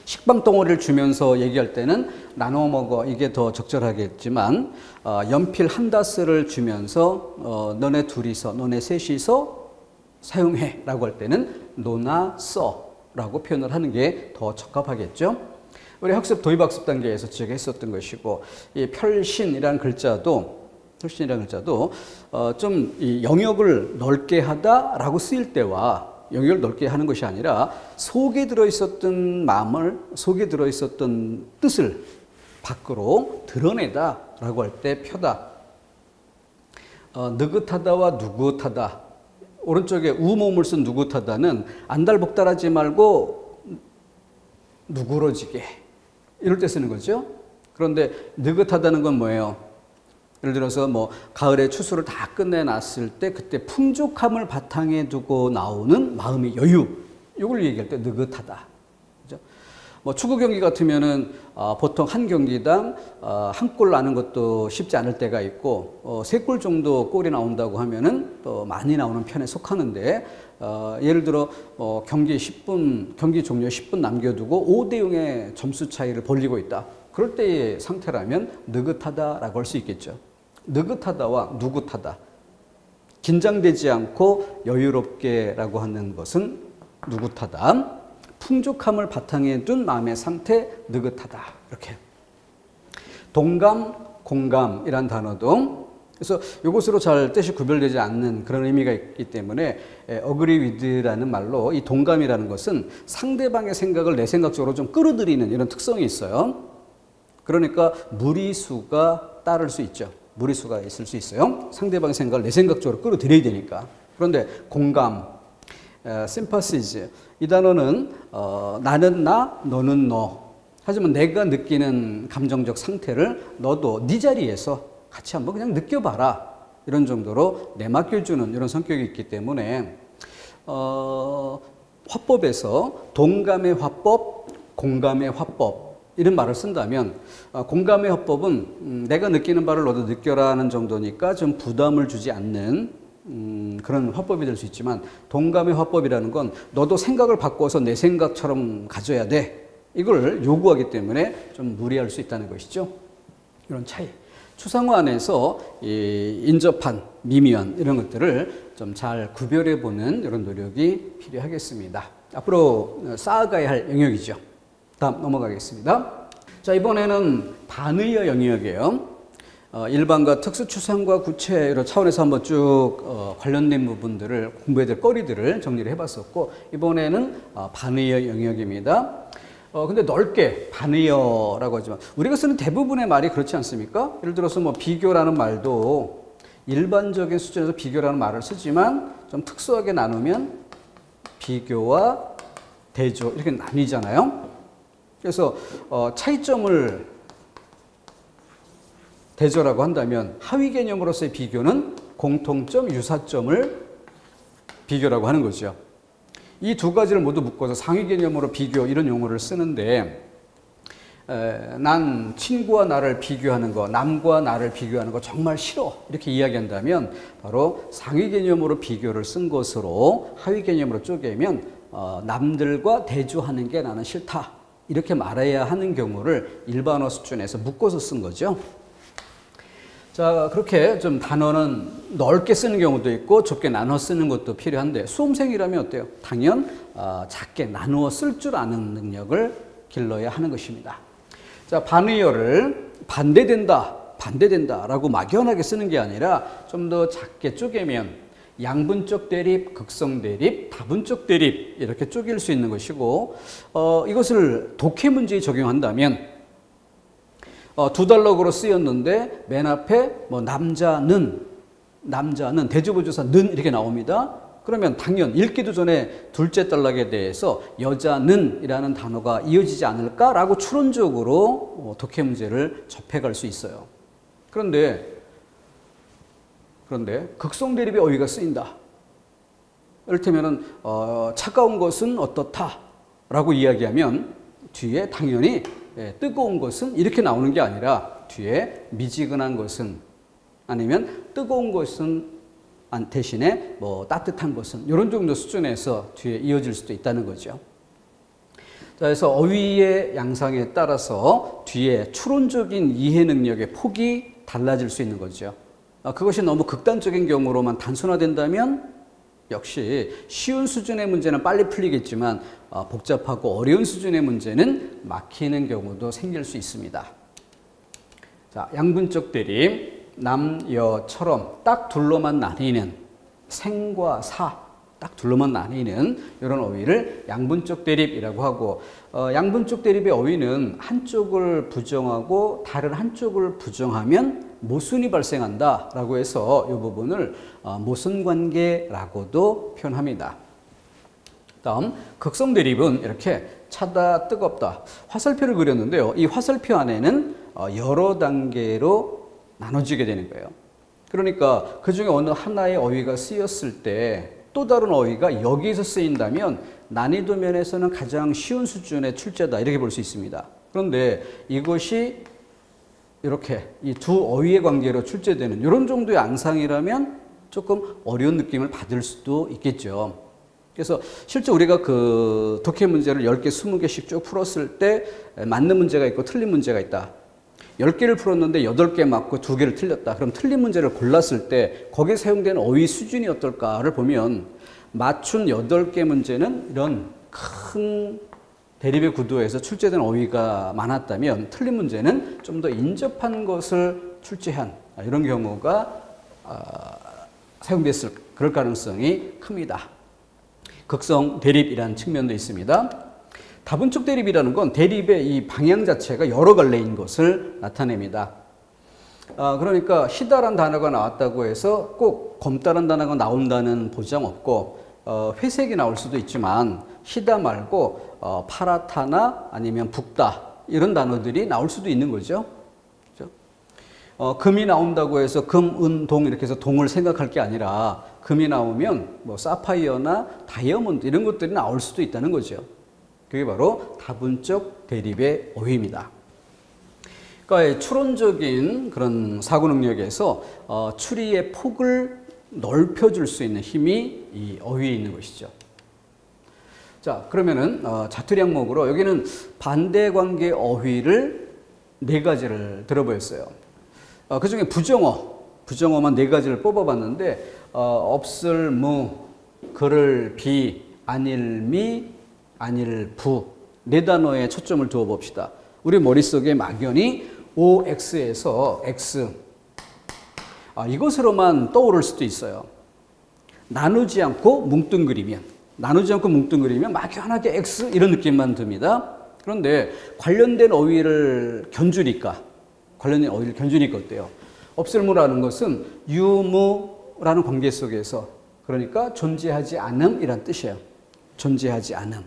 식빵 덩어리를 주면서 얘기할 때는 나누어 먹어 이게 더 적절하겠지만, 연필 한 다스를 주면서 너네 둘이서 너네 셋이서 사용해 라고 할 때는 노나 써 라고 표현을 하는 게 더 적합하겠죠. 우리 학습 도입학습 단계에서 지적했었던 것이고, 이 펼신이라는 글자도 좀 이 영역을 넓게 하다라고 쓰일 때와 영역을 넓게 하는 것이 아니라 속에 들어있었던 마음을, 속에 들어있었던 뜻을 밖으로 드러내다라고 할 때 펴다. 느긋하다와 누긋하다. 오른쪽에 우모음을 쓴 누긋하다는 안달복달하지 말고 누그러지게 이럴 때 쓰는 거죠. 그런데 느긋하다는 건 뭐예요? 예를 들어서 뭐 가을에 추수를 다 끝내놨을 때 그때 풍족함을 바탕에 두고 나오는 마음의 여유, 이걸 얘기할 때 느긋하다. 그죠? 뭐 축구 경기 같으면은 보통 한 경기당 한 골 나는 것도 쉽지 않을 때가 있고, 3골 정도 골이 나온다고 하면은 또 많이 나오는 편에 속하는데, 예를 들어 경기 종료 10분 남겨두고 5대 0의 점수 차이를 벌리고 있다. 그럴 때의 상태라면 느긋하다라고 할 수 있겠죠. 느긋하다와 누긋하다. 긴장되지 않고 여유롭게라고 하는 것은 누긋하다. 풍족함을 바탕에 둔 마음의 상태, 느긋하다. 이렇게. 동감, 공감이란 단어도, 그래서 이것으로 잘 뜻이 구별되지 않는 그런 의미가 있기 때문에 agree with라는 말로 이 동감이라는 것은 상대방의 생각을 내 생각적으로 좀 끌어들이는 이런 특성이 있어요. 그러니까 무리수가 따를 수 있죠. 무리수가 있을 수 있어요. 상대방의 생각을 내 생각적으로 끌어들여야 되니까. 그런데 공감, sympathies, 이 단어는 나는 나, 너는 너. 하지만 내가 느끼는 감정적 상태를 너도 네 자리에서 같이 한번 그냥 느껴봐라. 이런 정도로 내맡겨주는 이런 성격이 있기 때문에 화법에서 동감의 화법, 공감의 화법 이런 말을 쓴다면, 공감의 화법은 내가 느끼는 바를 너도 느껴라는 정도니까 좀 부담을 주지 않는 그런 화법이 될 수 있지만, 동감의 화법이라는 건 너도 생각을 바꿔서 내 생각처럼 가져야 돼. 이걸 요구하기 때문에 좀 무리할 수 있다는 것이죠. 이런 차이. 추상화 안에서 이 인접한, 미미한 이런 것들을 좀 잘 구별해 보는 이런 노력이 필요하겠습니다. 앞으로 쌓아가야 할 영역이죠. 다음 넘어가겠습니다. 자, 이번에는 반의어 영역이에요. 일반과 특수, 추상과 구체 이런 차원에서 한번 쭉 관련된 부분들을 공부해야 될 거리들을 정리를 해봤었고, 이번에는 반의어 영역입니다. 근데 넓게 반의어라고 하지만 우리가 쓰는 대부분의 말이 그렇지 않습니까? 예를 들어서 뭐 비교라는 말도 일반적인 수준에서 비교라는 말을 쓰지만 좀 특수하게 나누면 비교와 대조 이렇게 나뉘잖아요. 그래서 차이점을 대조라고 한다면 하위 개념으로서의 비교는 공통점, 유사점을 비교라고 하는 거죠. 이 두 가지를 모두 묶어서 상위 개념으로 비교 이런 용어를 쓰는데, 난 친구와 나를 비교하는 거, 남과 나를 비교하는 거 정말 싫어 이렇게 이야기한다면 바로 상위 개념으로 비교를 쓴 것으로 하위 개념으로 쪼개면 남들과 대조하는 게 나는 싫다 이렇게 말해야 하는 경우를 일반어 수준에서 묶어서 쓴 거죠. 자, 그렇게 좀 단어는 넓게 쓰는 경우도 있고 좁게 나눠 쓰는 것도 필요한데, 수험생이라면 어때요? 당연 작게 나누어 쓸 줄 아는 능력을 길러야 하는 것입니다. 자, 반의어를 반대된다라고 막연하게 쓰는 게 아니라 좀 더 작게 쪼개면 양분적 대립, 극성 대립, 다분적 대립 이렇게 쪼갤 수 있는 것이고, 이것을 독해 문제에 적용한다면 두 달럭으로 쓰였는데 맨 앞에 뭐 남자는 대조부조사는 이렇게 나옵니다. 그러면 당연 읽기도 전에 둘째 단락에 대해서 여자는 이라는 단어가 이어지지 않을까라고 추론적으로 독해 문제를 접해갈 수 있어요. 그런데 극성 대립의 어휘가 쓰인다. 이를테면은 차가운 것은 어떻다라고 이야기하면 뒤에 당연히 뜨거운 것은 이렇게 나오는 게 아니라 뒤에 미지근한 것은 아니면 뜨거운 것은 대신에 뭐 따뜻한 것은 이런 정도 수준에서 뒤에 이어질 수도 있다는 거죠. 자, 그래서 어휘의 양상에 따라서 뒤에 추론적인 이해 능력의 폭이 달라질 수 있는 거죠. 그것이 너무 극단적인 경우로만 단순화된다면 역시 쉬운 수준의 문제는 빨리 풀리겠지만 복잡하고 어려운 수준의 문제는 막히는 경우도 생길 수 있습니다. 자, 양분적 대립, 남, 여처럼 딱 둘로만 나뉘는 생과 사, 딱 둘로만 나뉘는 이런 어휘를 양분적 대립이라고 하고 양분적 대립의 어휘는 한쪽을 부정하고 다른 한쪽을 부정하면 모순이 발생한다라고 해서 이 부분을 모순관계라고도 표현합니다. 다음 극성 대립은 이렇게 차다, 뜨겁다 화살표를 그렸는데요. 이 화살표 안에는 여러 단계로 나눠지게 되는 거예요. 그러니까 그 중에 어느 하나의 어휘가 쓰였을 때 또 다른 어휘가 여기에서 쓰인다면 난이도 면에서는 가장 쉬운 수준의 출제다 이렇게 볼 수 있습니다. 그런데 이것이 이렇게 이 두 어휘의 관계로 출제되는 이런 정도의 앙상이라면 조금 어려운 느낌을 받을 수도 있겠죠. 그래서 실제 우리가 그 독해 문제를 10개, 20개씩 쭉 풀었을 때 맞는 문제가 있고 틀린 문제가 있다. 10개를 풀었는데 8개 맞고 2개를 틀렸다. 그럼 틀린 문제를 골랐을 때 거기에 사용된 어휘 수준이 어떨까를 보면 맞춘 8개 문제는 이런 큰 대립의 구도에서 출제된 어휘가 많았다면 틀린 문제는 좀 더 인접한 것을 출제한 이런 경우가 사용됐을 그럴 가능성이 큽니다. 극성 대립이라는 측면도 있습니다. 다분적 대립이라는 건 대립의 이 방향 자체가 여러 갈래인 것을 나타냅니다. 그러니까 희다란 단어가 나왔다고 해서 꼭 검다란 단어가 나온다는 보장 없고 회색이 나올 수도 있지만 희다 말고 파랗다나 아니면 붓다 이런 단어들이 나올 수도 있는 거죠. 그렇죠? 금이 나온다고 해서 금, 은, 동 이렇게 해서 동을 생각할 게 아니라 금이 나오면 뭐 사파이어나 다이아몬드 이런 것들이 나올 수도 있다는 거죠. 그게 바로 다분적 대립의 어휘입니다. 그러니까 추론적인 그런 사고 능력에서 추리의 폭을 넓혀줄 수 있는 힘이 이 어휘에 있는 것이죠. 자, 그러면은 자투리 항목으로 여기는 반대 관계 어휘를 4가지를 들어보였어요. 그 중에 부정어만 4가지를 뽑아봤는데 없을 무, 그를 비, 아닐미, 아닐부 4단어에 초점을 두어 봅시다. 우리 머릿속에 막연히 OX에서 X 이것으로만 떠오를 수도 있어요. 나누지 않고 뭉뚱그리면 막연하게 X 이런 느낌만 듭니다. 그런데 관련된 어휘를 견주니까 어때요? 없을무라는 것은 유무라는 관계 속에서 그러니까 존재하지 않음이란 뜻이에요. 존재하지 않음.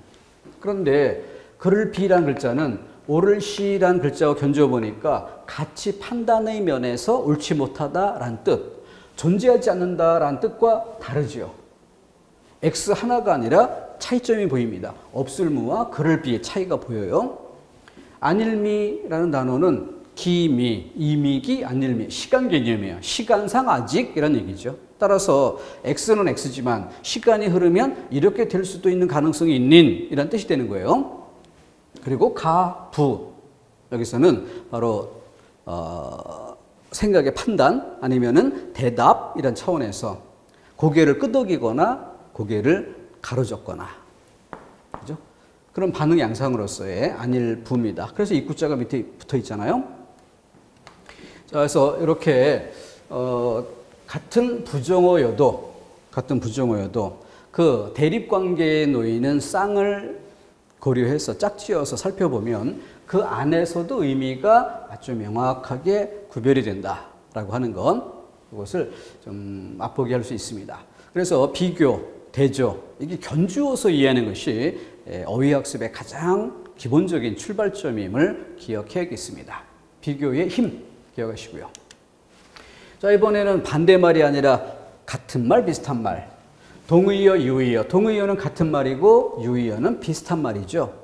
그런데 그를 비란 글자는 옳을 시란 글자와 견줘보니까 가치 판단의 면에서 옳지 못하다라는 뜻, 존재하지 않는다라는 뜻과 다르죠. X 하나가 아니라 차이점이 보입니다. 없을무와 그를 비의 차이가 보여요. 안일미라는 단어는 기미, 이미기, 안일미, 시간 개념이에요. 시간상 아직 이런 얘기죠. 따라서 X는 X지만 시간이 흐르면 이렇게 될 수도 있는 가능성이 있는 이란 뜻이 되는 거예요. 그리고 가, 부 여기서는 바로 생각의 판단 아니면은 대답 이런 차원에서 고개를 끄덕이거나 고개를 가로젓거나 그죠? 그런 반응 양상으로서의 안일부입니다. 그래서 입구자가 밑에 붙어 있잖아요. 자, 그래서 이렇게 같은 부정어여도 그 대립 관계에 놓이는 쌍을 고려해서 짝지어서 살펴보면 그 안에서도 의미가 아주 명확하게 구별이 된다라고 하는 건 이것을 좀 맛보게 할 수 있습니다. 그래서 비교, 되죠. 이게 견주어서 이해하는 것이 어휘학습의 가장 기본적인 출발점임을 기억해야겠습니다. 비교의 힘 기억하시고요. 자, 이번에는 반대말이 아니라 같은 말, 비슷한 말. 동의어, 유의어. 동의어는 같은 말이고 유의어는 비슷한 말이죠.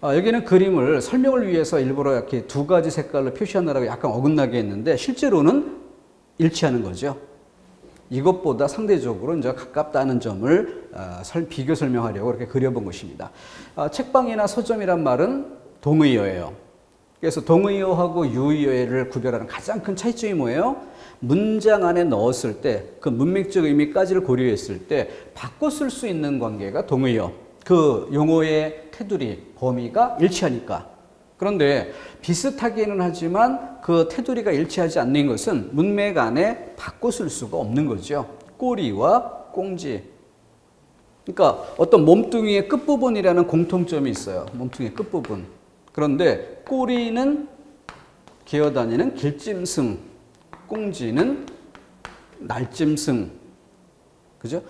여기는 그림을 설명을 위해서 일부러 이렇게 두 가지 색깔로 표시하느라고 약간 어긋나게 했는데 실제로는 일치하는 거죠. 이것보다 상대적으로 이제 가깝다는 점을 비교 설명하려고 이렇게 그려본 것입니다. 책방이나 서점이란 말은 동의어예요. 그래서 동의어하고 유의어를 구별하는 가장 큰 차이점이 뭐예요? 문장 안에 넣었을 때 그 문맥적 의미까지를 고려했을 때 바꿔 쓸 수 있는 관계가 동의어. 그 용어의 테두리, 범위가 일치하니까. 그런데 비슷하기는 하지만 그 테두리가 일치하지 않는 것은 문맥 안에 바꿔 쓸 수가 없는 거죠. 꼬리와 꽁지. 그러니까 어떤 몸뚱이의 끝부분이라는 공통점이 있어요. 몸뚱이의 끝부분. 그런데 꼬리는 기어다니는 길짐승, 꽁지는 날짐승. 그죠?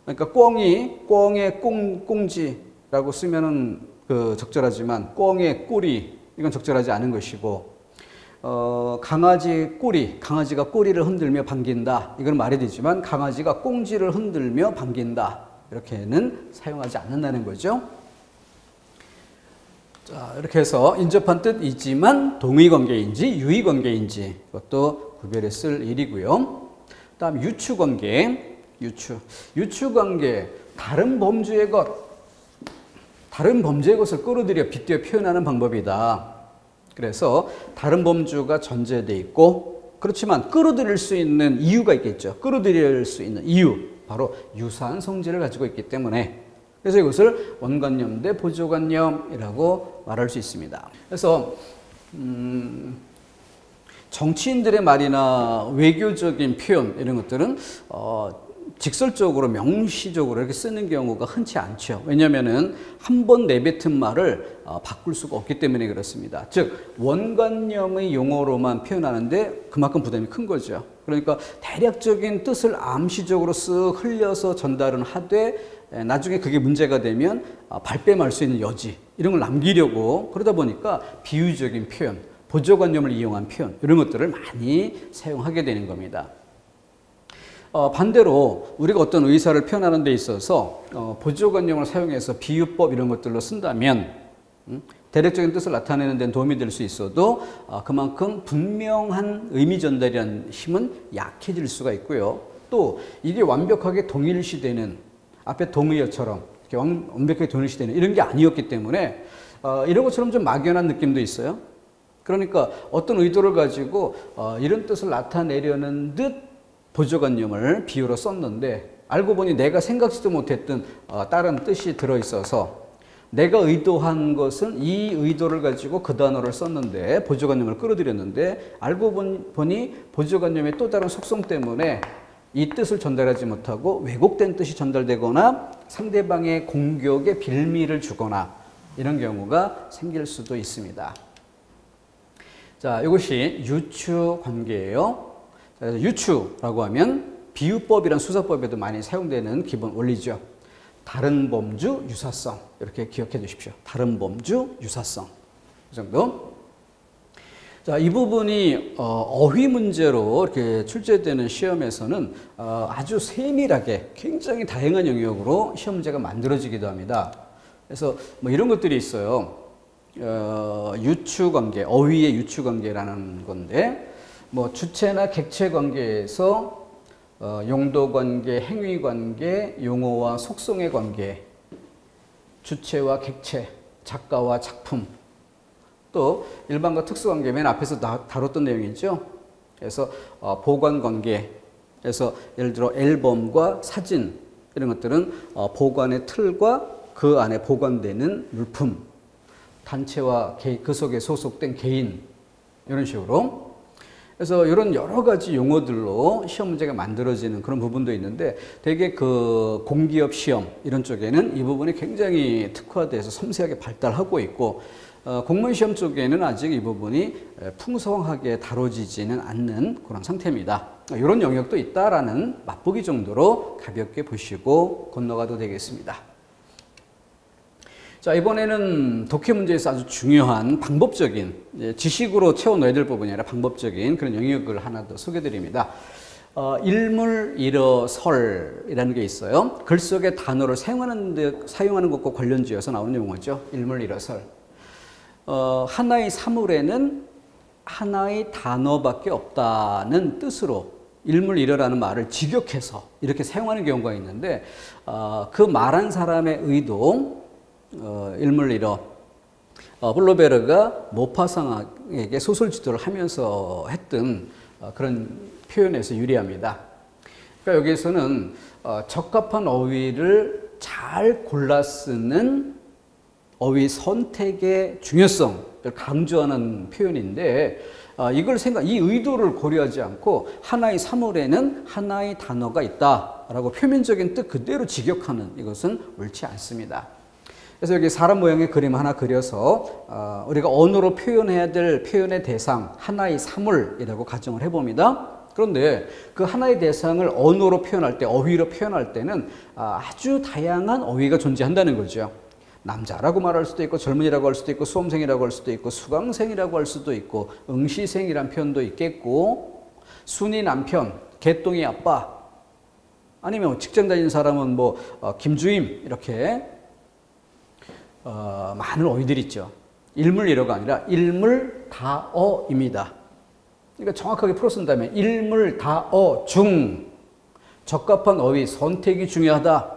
그러니까 꿩의 꽁지라고 쓰면은 적절하지만 꿩의 꼬리 이건 적절하지 않은 것이고 강아지 꼬리, 강아지가 꼬리를 흔들며 반긴다. 이건 말이 되지만 강아지가 꽁지를 흔들며 반긴다. 이렇게는 사용하지 않는다는 거죠. 자, 이렇게 해서 인접한 뜻이지만 동의관계인지 유의관계인지 그것도 구별해 쓸 일이고요. 다음 유추관계. 유추관계, 다른 범주의 것을 끌어들여 빗대어 표현하는 방법이다. 그래서 다른 범주가 전제되어 있고 그렇지만 끌어들일 수 있는 이유가 있겠죠. 끌어들일 수 있는 이유, 바로 유사한 성질을 가지고 있기 때문에 그래서 이것을 원관념 대 보조관념이라고 말할 수 있습니다. 그래서 정치인들의 말이나 외교적인 표현 이런 것들은 직설적으로 명시적으로 이렇게 쓰는 경우가 흔치 않죠. 왜냐하면은 한 번 내뱉은 말을 바꿀 수가 없기 때문에 그렇습니다. 즉 원관념의 용어로만 표현하는데 그만큼 부담이 큰 거죠. 그러니까 대략적인 뜻을 암시적으로 쓱 흘려서 전달은 하되 나중에 그게 문제가 되면 발뺌할 수 있는 여지 이런 걸 남기려고 그러다 보니까 비유적인 표현, 보조관념을 이용한 표현 이런 것들을 많이 사용하게 되는 겁니다. 반대로 우리가 어떤 의사를 표현하는 데 있어서 보조관념을 사용해서 비유법 이런 것들로 쓴다면 대략적인 뜻을 나타내는 데는 도움이 될 수 있어도 그만큼 분명한 의미 전달이라는 힘은 약해질 수가 있고요. 또 이게 완벽하게 동일시되는 앞에 동의어처럼 이렇게 완벽하게 동일시되는 이런 게 아니었기 때문에 이런 것처럼 좀 막연한 느낌도 있어요. 그러니까 어떤 의도를 가지고 이런 뜻을 나타내려는 듯 보조관념을 비유로 썼는데 알고 보니 내가 생각지도 못했던 다른 뜻이 들어있어서 내가 의도한 것은 이 의도를 가지고 그 단어를 썼는데 보조관념을 끌어들였는데 알고 보니 보조관념의 또 다른 속성 때문에 이 뜻을 전달하지 못하고 왜곡된 뜻이 전달되거나 상대방의 공격에 빌미를 주거나 이런 경우가 생길 수도 있습니다. 자, 이것이 유추관계예요. 그래서 유추라고 하면 비유법이란 수사법에도 많이 사용되는 기본 원리죠. 다른 범주 유사성 이렇게 기억해 주십시오. 다른 범주 유사성 이 정도. 자, 이 부분이 어휘 문제로 이렇게 출제되는 시험에서는 아주 세밀하게 굉장히 다양한 영역으로 시험 문제가 만들어지기도 합니다. 그래서 뭐 이런 것들이 있어요. 유추관계, 어휘의 유추관계라는 건데 뭐 주체나 객체 관계에서 용도관계, 행위관계, 용어와 속성의 관계, 주체와 객체, 작가와 작품, 또 일반과 특수관계 맨 앞에서 다뤘던 내용이죠. 그래서 보관관계, 그래서 예를 들어 앨범과 사진 이런 것들은 보관의 틀과 그 안에 보관되는 물품, 단체와 그 속에 소속된 개인 이런 식으로 그래서 이런 여러 가지 용어들로 시험 문제가 만들어지는 그런 부분도 있는데 되게 그 공기업 시험 이런 쪽에는 이 부분이 굉장히 특화돼서 섬세하게 발달하고 있고 공무원 시험 쪽에는 아직 이 부분이 풍성하게 다뤄지지는 않는 그런 상태입니다. 이런 영역도 있다라는 맛보기 정도로 가볍게 보시고 건너가도 되겠습니다. 자, 이번에는 독해 문제에서 아주 중요한 방법적인, 지식으로 채워넣어야 될 부분이 아니라 방법적인 그런 영역을 하나 더 소개드립니다. 일물, 일어설이라는 게 있어요. 글 속의 단어를 사용하는 것과 관련지어서 나오는 용어죠. 일물, 일어설. 하나의 사물에는 하나의 단어밖에 없다는 뜻으로 일물, 일어라는 말을 직역해서 이렇게 사용하는 경우가 있는데, 그 말한 사람의 의도, 일물, 일어. 블로베르가 모파상에게 소설 지도를 하면서 했던 그런 표현에서 유리합니다. 그러니까 여기에서는 적합한 어휘를 잘 골라 쓰는 어휘 선택의 중요성을 강조하는 표현인데, 이 의도를 고려하지 않고 하나의 사물에는 하나의 단어가 있다라고 표면적인 뜻 그대로 직역하는 이것은 옳지 않습니다. 그래서 여기 사람 모양의 그림 하나 그려서 우리가 언어로 표현해야 될 표현의 대상, 하나의 사물이라고 가정을 해봅니다. 그런데 그 하나의 대상을 언어로 표현할 때, 어휘로 표현할 때는 아주 다양한 어휘가 존재한다는 거죠. 남자라고 말할 수도 있고, 젊은이라고 할 수도 있고, 수험생이라고 할 수도 있고, 수강생이라고 할 수도 있고, 응시생이란 표현도 있겠고, 순이 남편, 개똥이 아빠, 아니면 직장 다니는 사람은 김주임, 이렇게 많은 어휘들이 있죠. 일물일어가 아니라 일물다어입니다. 그러니까 정확하게 풀어 쓴다면 일물다어 중 적합한 어휘 선택이 중요하다.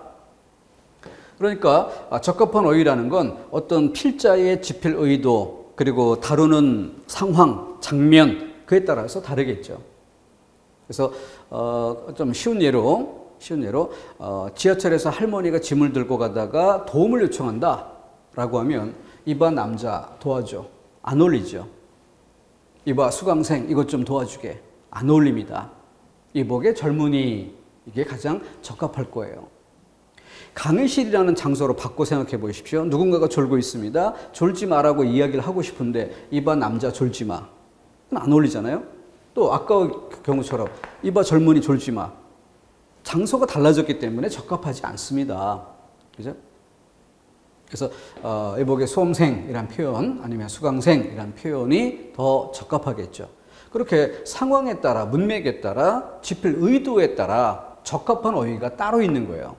그러니까 적합한 어휘라는 건 어떤 필자의 집필 의도, 그리고 다루는 상황, 장면, 그에 따라서 다르겠죠. 그래서 좀 쉬운 예로 지하철에서 할머니가 짐을 들고 가다가 도움을 요청한다 라고 하면, 이봐 남자 도와줘, 안 어울리죠. 이봐 수강생 이것 좀 도와주게, 안 어울립니다. 이보게 젊은이, 이게 가장 적합할 거예요. 강의실이라는 장소로 바꿔 생각해 보십시오. 누군가가 졸고 있습니다. 졸지 마라고 이야기를 하고 싶은데, 이봐 남자 졸지 마, 안 어울리잖아요. 또 아까 경우처럼 이봐 젊은이 졸지 마, 장소가 달라졌기 때문에 적합하지 않습니다. 그죠? 그래서 이보게 수험생이란 표현, 아니면 수강생이란 표현이 더 적합하겠죠. 그렇게 상황에 따라, 문맥에 따라, 집필 의도에 따라 적합한 어휘가 따로 있는 거예요.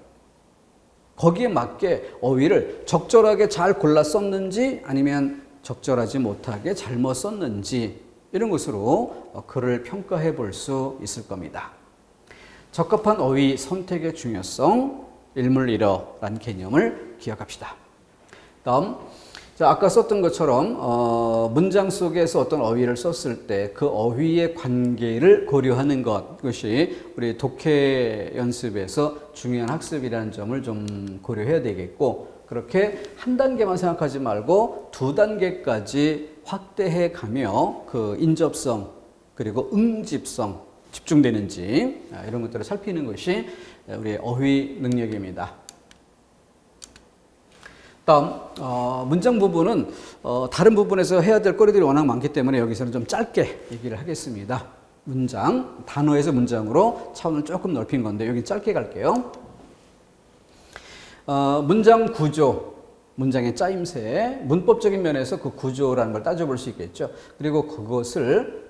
거기에 맞게 어휘를 적절하게 잘 골라 썼는지, 아니면 적절하지 못하게 잘못 썼는지, 이런 것으로 글을 평가해 볼 수 있을 겁니다. 적합한 어휘 선택의 중요성, 일물일어라는 개념을 기억합시다. 다음, 아까 썼던 것처럼 문장 속에서 어떤 어휘를 썼을 때 그 어휘의 관계를 고려하는 것, 그것이 우리 독해 연습에서 중요한 학습이라는 점을 좀 고려해야 되겠고, 그렇게 한 단계만 생각하지 말고 두 단계까지 확대해 가며 그 인접성, 그리고 응집성 집중되는지, 이런 것들을 살피는 것이 우리의 어휘 능력입니다. 다음, 문장 부분은 다른 부분에서 해야 될 거리들이 워낙 많기 때문에 여기서는 좀 짧게 얘기를 하겠습니다. 문장, 단어에서 문장으로 차원을 조금 넓힌 건데 여기 짧게 갈게요. 문장 구조, 문장의 짜임새, 문법적인 면에서 그 구조라는 걸 따져볼 수 있겠죠. 그리고 그것을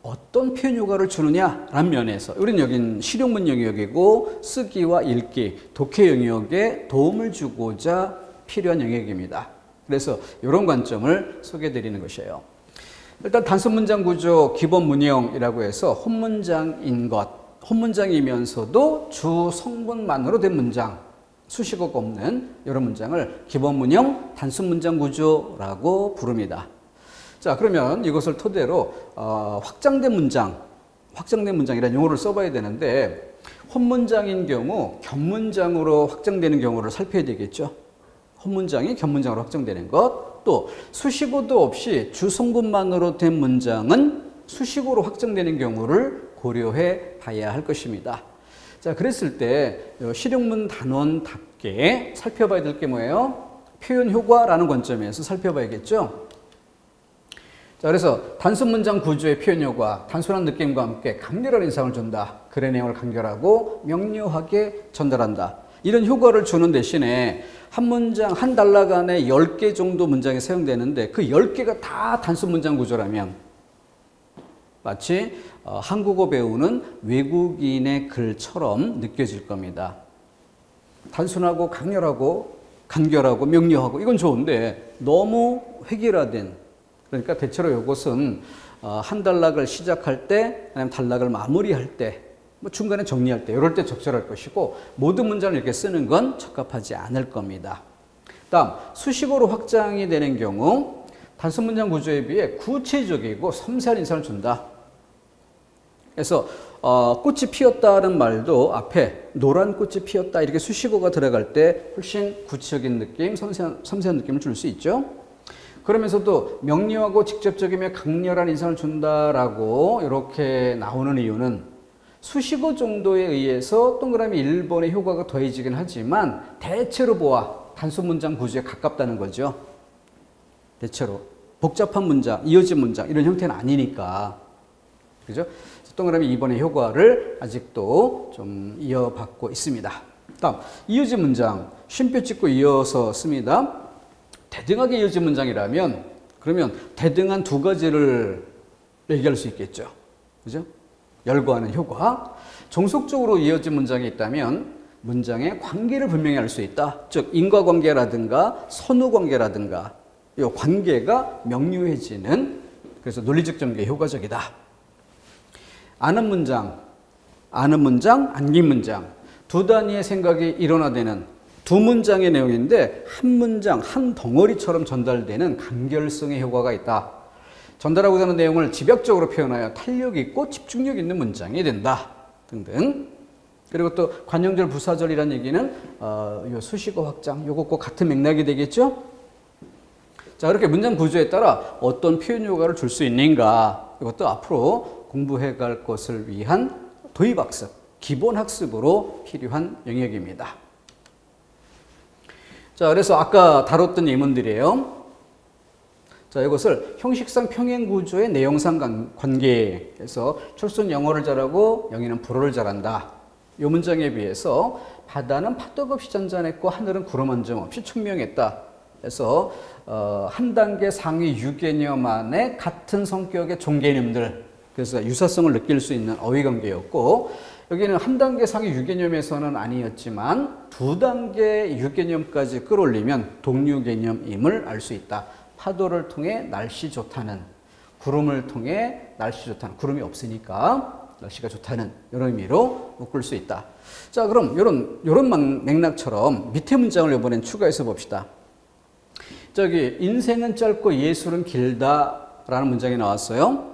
어떤 표현 효과를 주느냐라는 면에서, 우리는 여긴 실용문 영역이고 쓰기와 읽기, 독해 영역에 도움을 주고자 필요한 영역입니다. 그래서 이런 관점을 소개해 드리는 것이에요. 일단 단순 문장 구조 기본 문형이라고 해서 혼문장인 것, 혼문장이면서도 주 성분만으로 된 문장, 수식어가 없는 이런 문장을 기본 문형 단순 문장 구조라고 부릅니다. 자, 그러면 이것을 토대로 확장된 문장이라는 용어를 써봐야 되는데, 혼문장인 경우 견문장으로 확장되는 경우를 살펴야 되겠죠. 혼문장이 견문장으로 확장되는 것, 또 수식어도 없이 주성분만으로 된 문장은 수식어로 확장되는 경우를 고려해 봐야 할 것입니다. 자, 그랬을 때 실용문 단원답게 살펴봐야 될 게 뭐예요? 표현 효과라는 관점에서 살펴봐야겠죠. 자, 그래서 단순 문장 구조의 표현 효과, 단순한 느낌과 함께 강렬한 인상을 준다. 글의 내용을 간결하고 명료하게 전달한다. 이런 효과를 주는 대신에 한 문장, 한 단락 안에 10개 정도 문장이 사용되는데 그 10개가 다 단순 문장 구조라면 마치 한국어 배우는 외국인의 글처럼 느껴질 겁니다. 단순하고 강렬하고 간결하고 명료하고 이건 좋은데 너무 획일화된, 그러니까 대체로 이것은 한 단락을 시작할 때 아니면 단락을 마무리할 때 뭐 중간에 정리할 때 이럴 때 적절할 것이고 모든 문장을 이렇게 쓰는 건 적합하지 않을 겁니다. 다음 수식어로 확장이 되는 경우 단순 문장 구조에 비해 구체적이고 섬세한 인상을 준다. 그래서 꽃이 피었다는 말도 앞에 노란 꽃이 피었다 이렇게 수식어가 들어갈 때 훨씬 구체적인 느낌, 섬세한 느낌을 줄 수 있죠. 그러면서도 명료하고 직접적이며 강렬한 인상을 준다라고 이렇게 나오는 이유는 수식어 정도에 의해서 동그라미 1번의 효과가 더해지긴 하지만 대체로 보아 단순 문장 구조에 가깝다는 거죠. 대체로 복잡한 문장, 이어진 문장 이런 형태는 아니니까. 그죠? 동그라미 2번의 효과를 아직도 좀 이어받고 있습니다. 다음 이어진 문장, 쉼표 찍고 이어서 씁니다. 대등하게 이어진 문장이라면 그러면 대등한 두 가지를 얘기할 수 있겠죠. 그죠? 열거하는 효과. 종속적으로 이어진 문장이 있다면 문장의 관계를 분명히 알 수 있다. 즉 인과관계라든가 선후관계라든가 이 관계가 명료해지는, 그래서 논리적 전개에 효과적이다. 아는 문장, 안긴 문장 두 단위의 생각이 일원화되는 두 문장의 내용인데 한 문장, 한 덩어리처럼 전달되는 간결성의 효과가 있다. 전달하고자 하는 내용을 집약적으로 표현하여 탄력 있고 집중력 있는 문장이 된다. 등등. 그리고 또 관용절, 부사절이라는 얘기는 요 수식어 확장, 요것과 같은 맥락이 되겠죠? 자, 이렇게 문장 구조에 따라 어떤 표현 효과를 줄 수 있는가? 이것도 앞으로 공부해 갈 것을 위한 도입학습, 기본 학습으로 필요한 영역입니다. 자, 그래서 아까 다뤘던 예문들이에요. 자, 이것을 형식상 평행 구조의 내용상 관계에서 철수는 영어를 잘하고 영희는 불어를 잘한다. 이 문장에 비해서 바다는 파도 없이 잔잔했고 하늘은 구름 한 점 없이 청명했다. 그래서 한 단계 상위 유개념 안에 같은 성격의 종개념들, 그래서 유사성을 느낄 수 있는 어휘관계였고 여기는 한 단계 상위 유개념에서는 아니었지만 두 단계 유개념까지 끌어올리면 동류개념임을 알 수 있다. 파도를 통해 날씨 좋다는, 구름을 통해 날씨 좋다는, 구름이 없으니까 날씨가 좋다는 이런 의미로 묶을 수 있다. 자, 그럼 이런 맥락처럼 밑에 문장을 이번엔 추가해서 봅시다. 저기 인생은 짧고 예술은 길다라는 문장이 나왔어요.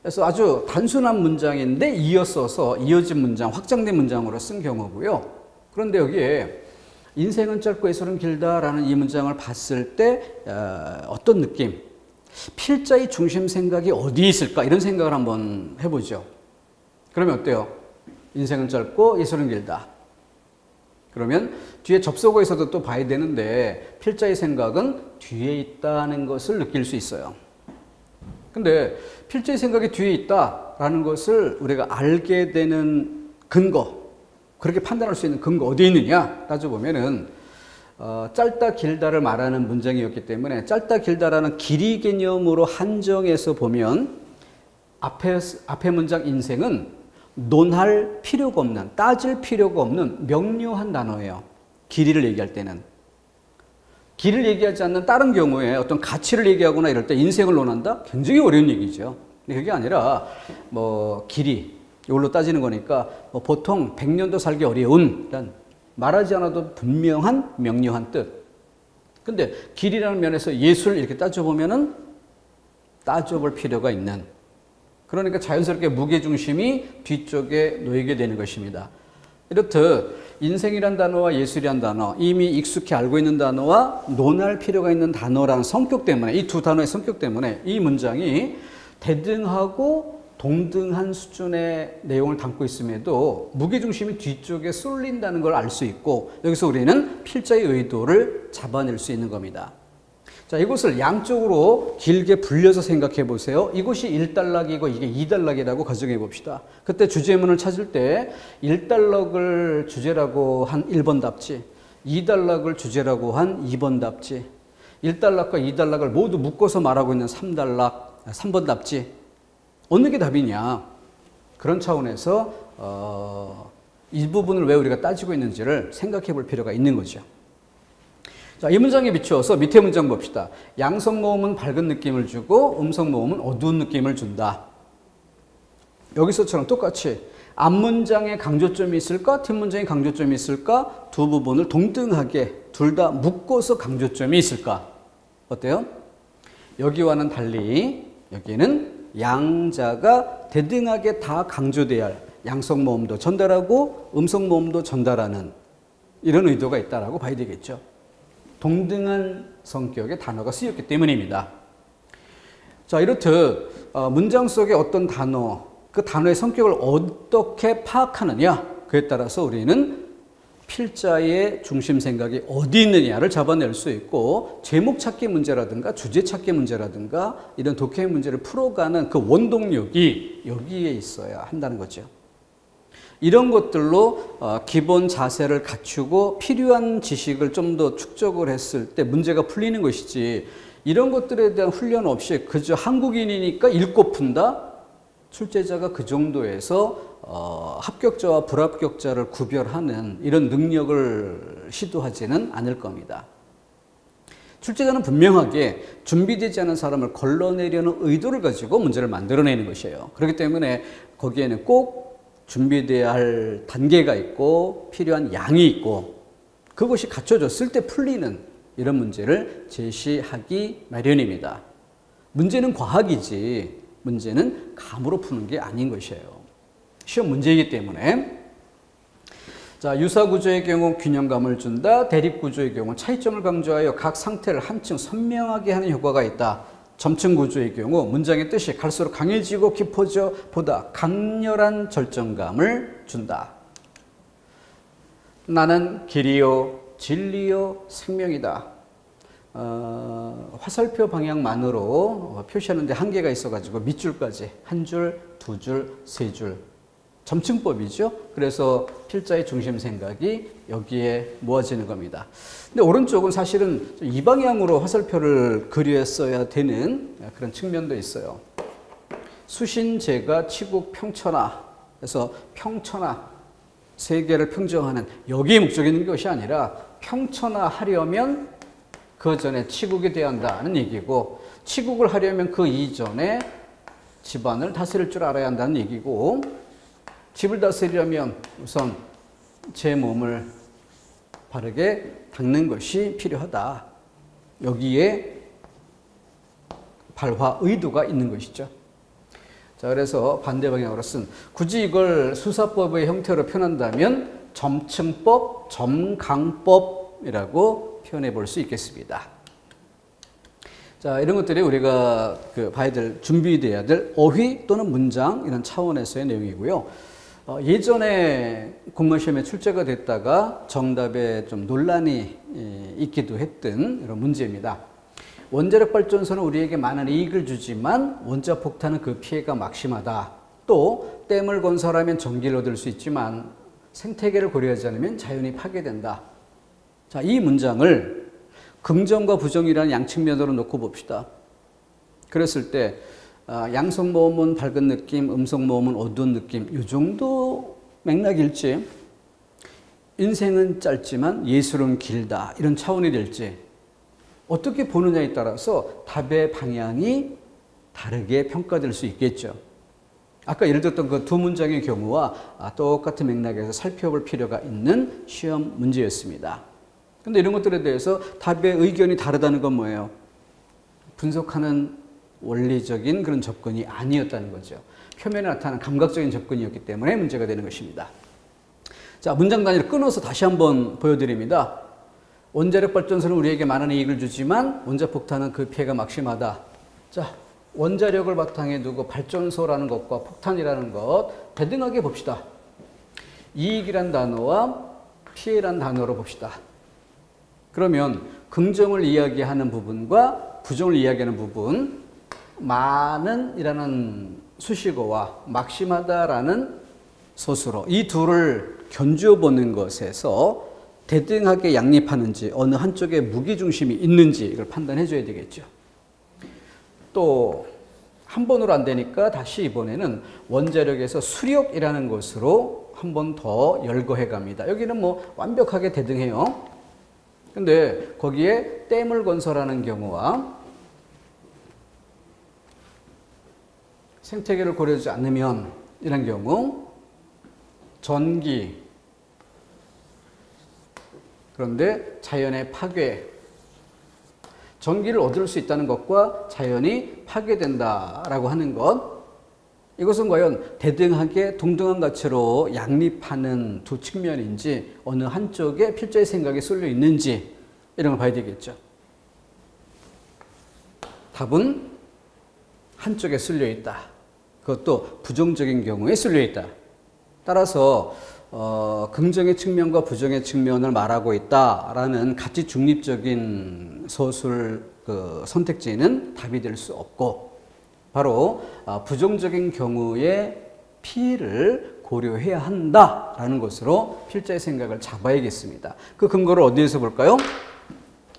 그래서 아주 단순한 문장인데 이어서서 이어진 문장, 확장된 문장으로 쓴 경우고요. 그런데 여기에 인생은 짧고 예술은 길다라는 이 문장을 봤을 때 어떤 느낌? 필자의 중심 생각이 어디에 있을까? 이런 생각을 한번 해보죠. 그러면 어때요? 인생은 짧고 예술은 길다. 그러면 뒤에 접속어에서도 또 봐야 되는데 필자의 생각은 뒤에 있다는 것을 느낄 수 있어요. 근데 필자의 생각이 뒤에 있다라는 것을 우리가 알게 되는 근거, 그렇게 판단할 수 있는 근거 어디에 있느냐 따져보면은 짧다 길다를 말하는 문장이었기 때문에 짧다 길다라는 길이 개념으로 한정해서 보면 앞에 문장 인생은 논할 필요가 없는, 따질 필요가 없는 명료한 단어예요. 길이를 얘기할 때는. 길을 얘기하지 않는 다른 경우에 어떤 가치를 얘기하거나 이럴 때 인생을 논한다? 굉장히 어려운 얘기죠. 근데 그게 아니라 뭐 길이 이걸로 따지는 거니까 뭐 보통 100년도 살기 어려운, 말하지 않아도 분명한 명료한 뜻. 근데 길이라는 면에서 예술 이렇게 따져보면은 따져볼 필요가 있는, 그러니까 자연스럽게 무게중심이 뒤쪽에 놓이게 되는 것입니다. 이렇듯 인생이란 단어와 예술이란 단어, 이미 익숙히 알고 있는 단어와 논할 필요가 있는 단어라는 성격 때문에, 이 두 단어의 성격 때문에 이 문장이 대등하고 동등한 수준의 내용을 담고 있음에도 무게중심이 뒤쪽에 쏠린다는 걸 알 수 있고, 여기서 우리는 필자의 의도를 잡아낼 수 있는 겁니다. 자, 이것을 양쪽으로 길게 불려서 생각해 보세요. 이것이 1단락이고 이게 2단락이라고 가정해 봅시다. 그때 주제문을 찾을 때 1단락을 주제라고 한 1번 답지, 2단락을 주제라고 한 2번 답지, 1단락과 2단락을 모두 묶어서 말하고 있는 3번 답지. 어느 게 답이냐. 그런 차원에서 이 부분을 왜 우리가 따지고 있는지를 생각해 볼 필요가 있는 거죠. 자, 이 문장에 비추어서 밑에 문장 봅시다. 양성 모음은 밝은 느낌을 주고 음성 모음은 어두운 느낌을 준다. 여기서처럼 똑같이 앞문장에 강조점이 있을까? 뒷문장에 강조점이 있을까? 두 부분을 동등하게 둘 다 묶어서 강조점이 있을까? 어때요? 여기와는 달리 여기는 양자가 대등하게 다 강조돼야 할 양성 모음도 전달하고 음성 모음도 전달하는 이런 의도가 있다라고 봐야 되겠죠. 동등한 성격의 단어가 쓰였기 때문입니다. 자, 이렇듯 문장 속의 어떤 단어, 그 단어의 성격을 어떻게 파악하느냐, 그에 따라서 우리는 필자의 중심 생각이 어디 있느냐를 잡아낼 수 있고, 제목 찾기 문제라든가 주제 찾기 문제라든가 이런 독해 문제를 풀어가는 그 원동력이 여기에 있어야 한다는 거죠. 이런 것들로 기본 자세를 갖추고 필요한 지식을 좀 더 축적을 했을 때 문제가 풀리는 것이지, 이런 것들에 대한 훈련 없이 그저 한국인이니까 읽고 푼다? 출제자가 그 정도에서 합격자와 불합격자를 구별하는 이런 능력을 시도하지는 않을 겁니다. 출제자는 분명하게 준비되지 않은 사람을 걸러내려는 의도를 가지고 문제를 만들어내는 것이에요. 그렇기 때문에 거기에는 꼭 준비돼야 할 단계가 있고 필요한 양이 있고 그것이 갖춰졌을 때 풀리는 이런 문제를 제시하기 마련입니다. 문제는 과학이지 문제는 감으로 푸는 게 아닌 것이에요. 시험 문제이기 때문에. 자, 유사구조의 경우 균형감을 준다. 대립구조의 경우 차이점을 강조하여 각 상태를 한층 선명하게 하는 효과가 있다. 점층구조의 경우 문장의 뜻이 갈수록 강해지고 깊어져 보다 강렬한 절정감을 준다. 나는 길이요 진리요 생명이다. 화살표 방향만으로 표시하는데 한계가 있어가지고 밑줄까지 한 줄, 두 줄, 세 줄 점층법이죠. 그래서 필자의 중심 생각이 여기에 모아지는 겁니다. 근데 오른쪽은 사실은 이 방향으로 화살표를 그렸어야 되는 그런 측면도 있어요. 수신제가 치국 평천하, 그래서 평천하 세계를 평정하는 여기에 목적이 있는 것이 아니라 평천하 하려면 그 전에 치국이 돼야 한다는 얘기고, 치국을 하려면 그 이전에 집안을 다스릴 줄 알아야 한다는 얘기고, 집을 다스리려면 우선 제 몸을 바르게 닦는 것이 필요하다. 여기에 발화 의도가 있는 것이죠. 자, 그래서 반대 방향으로 쓴, 굳이 이걸 수사법의 형태로 표현한다면 점층법, 점강법이라고 표현해 볼 수 있겠습니다. 자, 이런 것들이 우리가 봐야 될, 준비돼야 될 어휘 또는 문장 이런 차원에서의 내용이고요. 예전에 공무원 시험에 출제가 됐다가 정답에 좀 논란이 있기도 했던 이런 문제입니다. 원자력 발전소는 우리에게 많은 이익을 주지만 원자 폭탄은 그 피해가 막심하다. 또 댐을 건설하면 전기를 얻을 수 있지만 생태계를 고려하지 않으면 자연이 파괴된다. 자, 이 문장을 긍정과 부정이라는 양측면으로 놓고 봅시다. 그랬을 때 양성 모음은 밝은 느낌, 음성 모음은 어두운 느낌, 이 정도 맥락일지, 인생은 짧지만 예술은 길다, 이런 차원이 될지, 어떻게 보느냐에 따라서 답의 방향이 다르게 평가될 수 있겠죠. 아까 예를 들었던 그 두 문장의 경우와 똑같은 맥락에서 살펴볼 필요가 있는 시험 문제였습니다. 그런데 이런 것들에 대해서 답의 의견이 다르다는 건 뭐예요? 분석하는 원리적인 그런 접근이 아니었다는 거죠. 표면에 나타나는 감각적인 접근이었기 때문에 문제가 되는 것입니다. 자, 문장 단위를 끊어서 다시 한번 보여드립니다. 원자력 발전소는 우리에게 많은 이익을 주지만 원자 폭탄은 그 피해가 막심하다. 자, 원자력을 바탕에 두고 발전소라는 것과 폭탄이라는 것 대등하게 봅시다. 이익이란 단어와 피해란 단어로 봅시다. 그러면 긍정을 이야기하는 부분과 부정을 이야기하는 부분, 많은이라는 수식어와 막심하다라는 소수로 이 둘을 견주어 보는 것에서 대등하게 양립하는지 어느 한쪽에 무게중심이 있는지 이걸 판단해 줘야 되겠죠. 또 한 번으로 안 되니까 다시 이번에는 원자력에서 수력이라는 것으로 한 번 더 열거해 갑니다. 여기는 뭐 완벽하게 대등해요. 근데 거기에 댐을 건설하는 경우와 생태계를 고려하지 않으면 이런 경우 전기, 그런데 자연의 파괴, 전기를 얻을 수 있다는 것과 자연이 파괴된다라고 하는 것, 이것은 과연 대등하게 동등한 가치로 양립하는 두 측면인지 어느 한쪽에 필자의 생각이 쏠려 있는지 이런 걸 봐야 되겠죠. 답은 한쪽에 쏠려 있다. 그것도 부정적인 경우에 쏠려 있다. 따라서 긍정의 측면과 부정의 측면을 말하고 있다라는 가치 중립적인 서술 선택지는 답이 될 수 없고, 바로 부정적인 경우에 피해를 고려해야 한다라는 것으로 필자의 생각을 잡아야겠습니다. 그 근거를 어디에서 볼까요?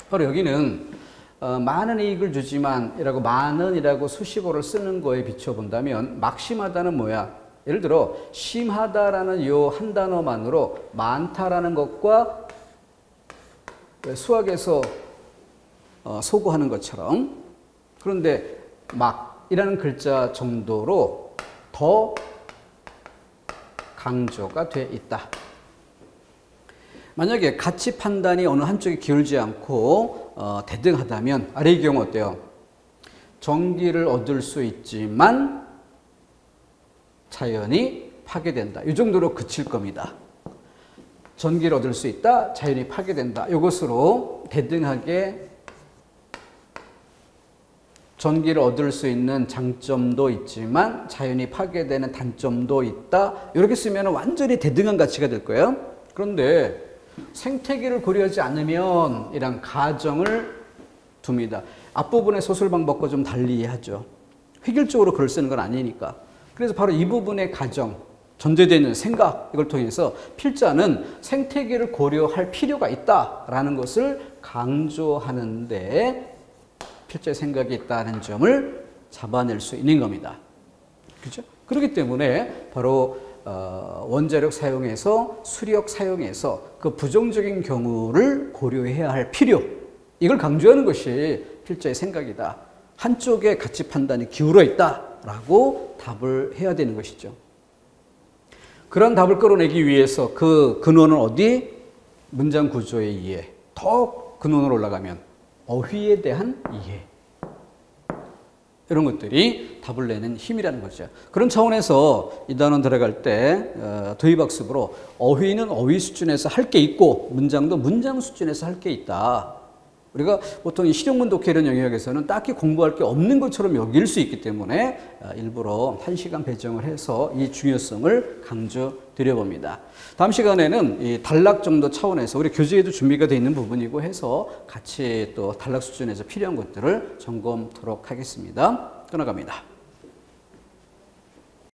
바로 여기는 많은 이익을 주지만 이라고 많은이라고 수식어를 쓰는 거에 비춰본다면 막심하다는 뭐야? 예를 들어 심하다라는 이 한 단어만으로 많다라는 것과 수학에서 소구하는 것처럼, 그런데 막이라는 글자 정도로 더 강조가 돼 있다. 만약에 가치 판단이 어느 한쪽에 기울지 않고 대등하다면 아래의 경우 어때요? 전기를 얻을 수 있지만 자연이 파괴된다. 이 정도로 그칠 겁니다. 전기를 얻을 수 있다. 자연이 파괴된다. 이것으로 대등하게 전기를 얻을 수 있는 장점도 있지만 자연이 파괴되는 단점도 있다. 이렇게 쓰면 완전히 대등한 가치가 될 거예요. 그런데 생태계를 고려하지 않으면 이런 가정을 둡니다. 앞부분의 소술 방법과 좀 달리 이해하죠. 획일적으로 글을 쓰는 건 아니니까. 그래서 바로 이 부분의 가정, 전제되어 있는 생각, 이걸 통해서 필자는 생태계를 고려할 필요가 있다라는 것을 강조하는데 필자의 생각이 있다는 점을 잡아낼 수 있는 겁니다. 그렇죠? 그렇기 때문에 바로 원자력 사용에서 수력 사용에서 그 부정적인 경우를 고려해야 할 필요, 이걸 강조하는 것이 필자의 생각이다. 한쪽에 가치 판단이 기울어 있다라고 답을 해야 되는 것이죠. 그런 답을 끌어내기 위해서 그 근원은 어디? 문장 구조의 이해. 더 근원으로 올라가면 어휘에 대한 이해. 이런 것들이 답을 내는 힘이라는 거죠. 그런 차원에서 이 단원 들어갈 때 도입학습으로 어휘는 어휘 수준에서 할 게 있고 문장도 문장 수준에서 할 게 있다. 우리가 보통 실용문 독해 이런 영역에서는 딱히 공부할 게 없는 것처럼 여길 수 있기 때문에 일부러 1시간 배정을 해서 이 중요성을 강조드려봅니다. 다음 시간에는 이 단락 정도 차원에서 우리 교재에도 준비가 되어 있는 부분이고 해서 같이 또 단락 수준에서 필요한 것들을 점검토록 하겠습니다. 끊어갑니다.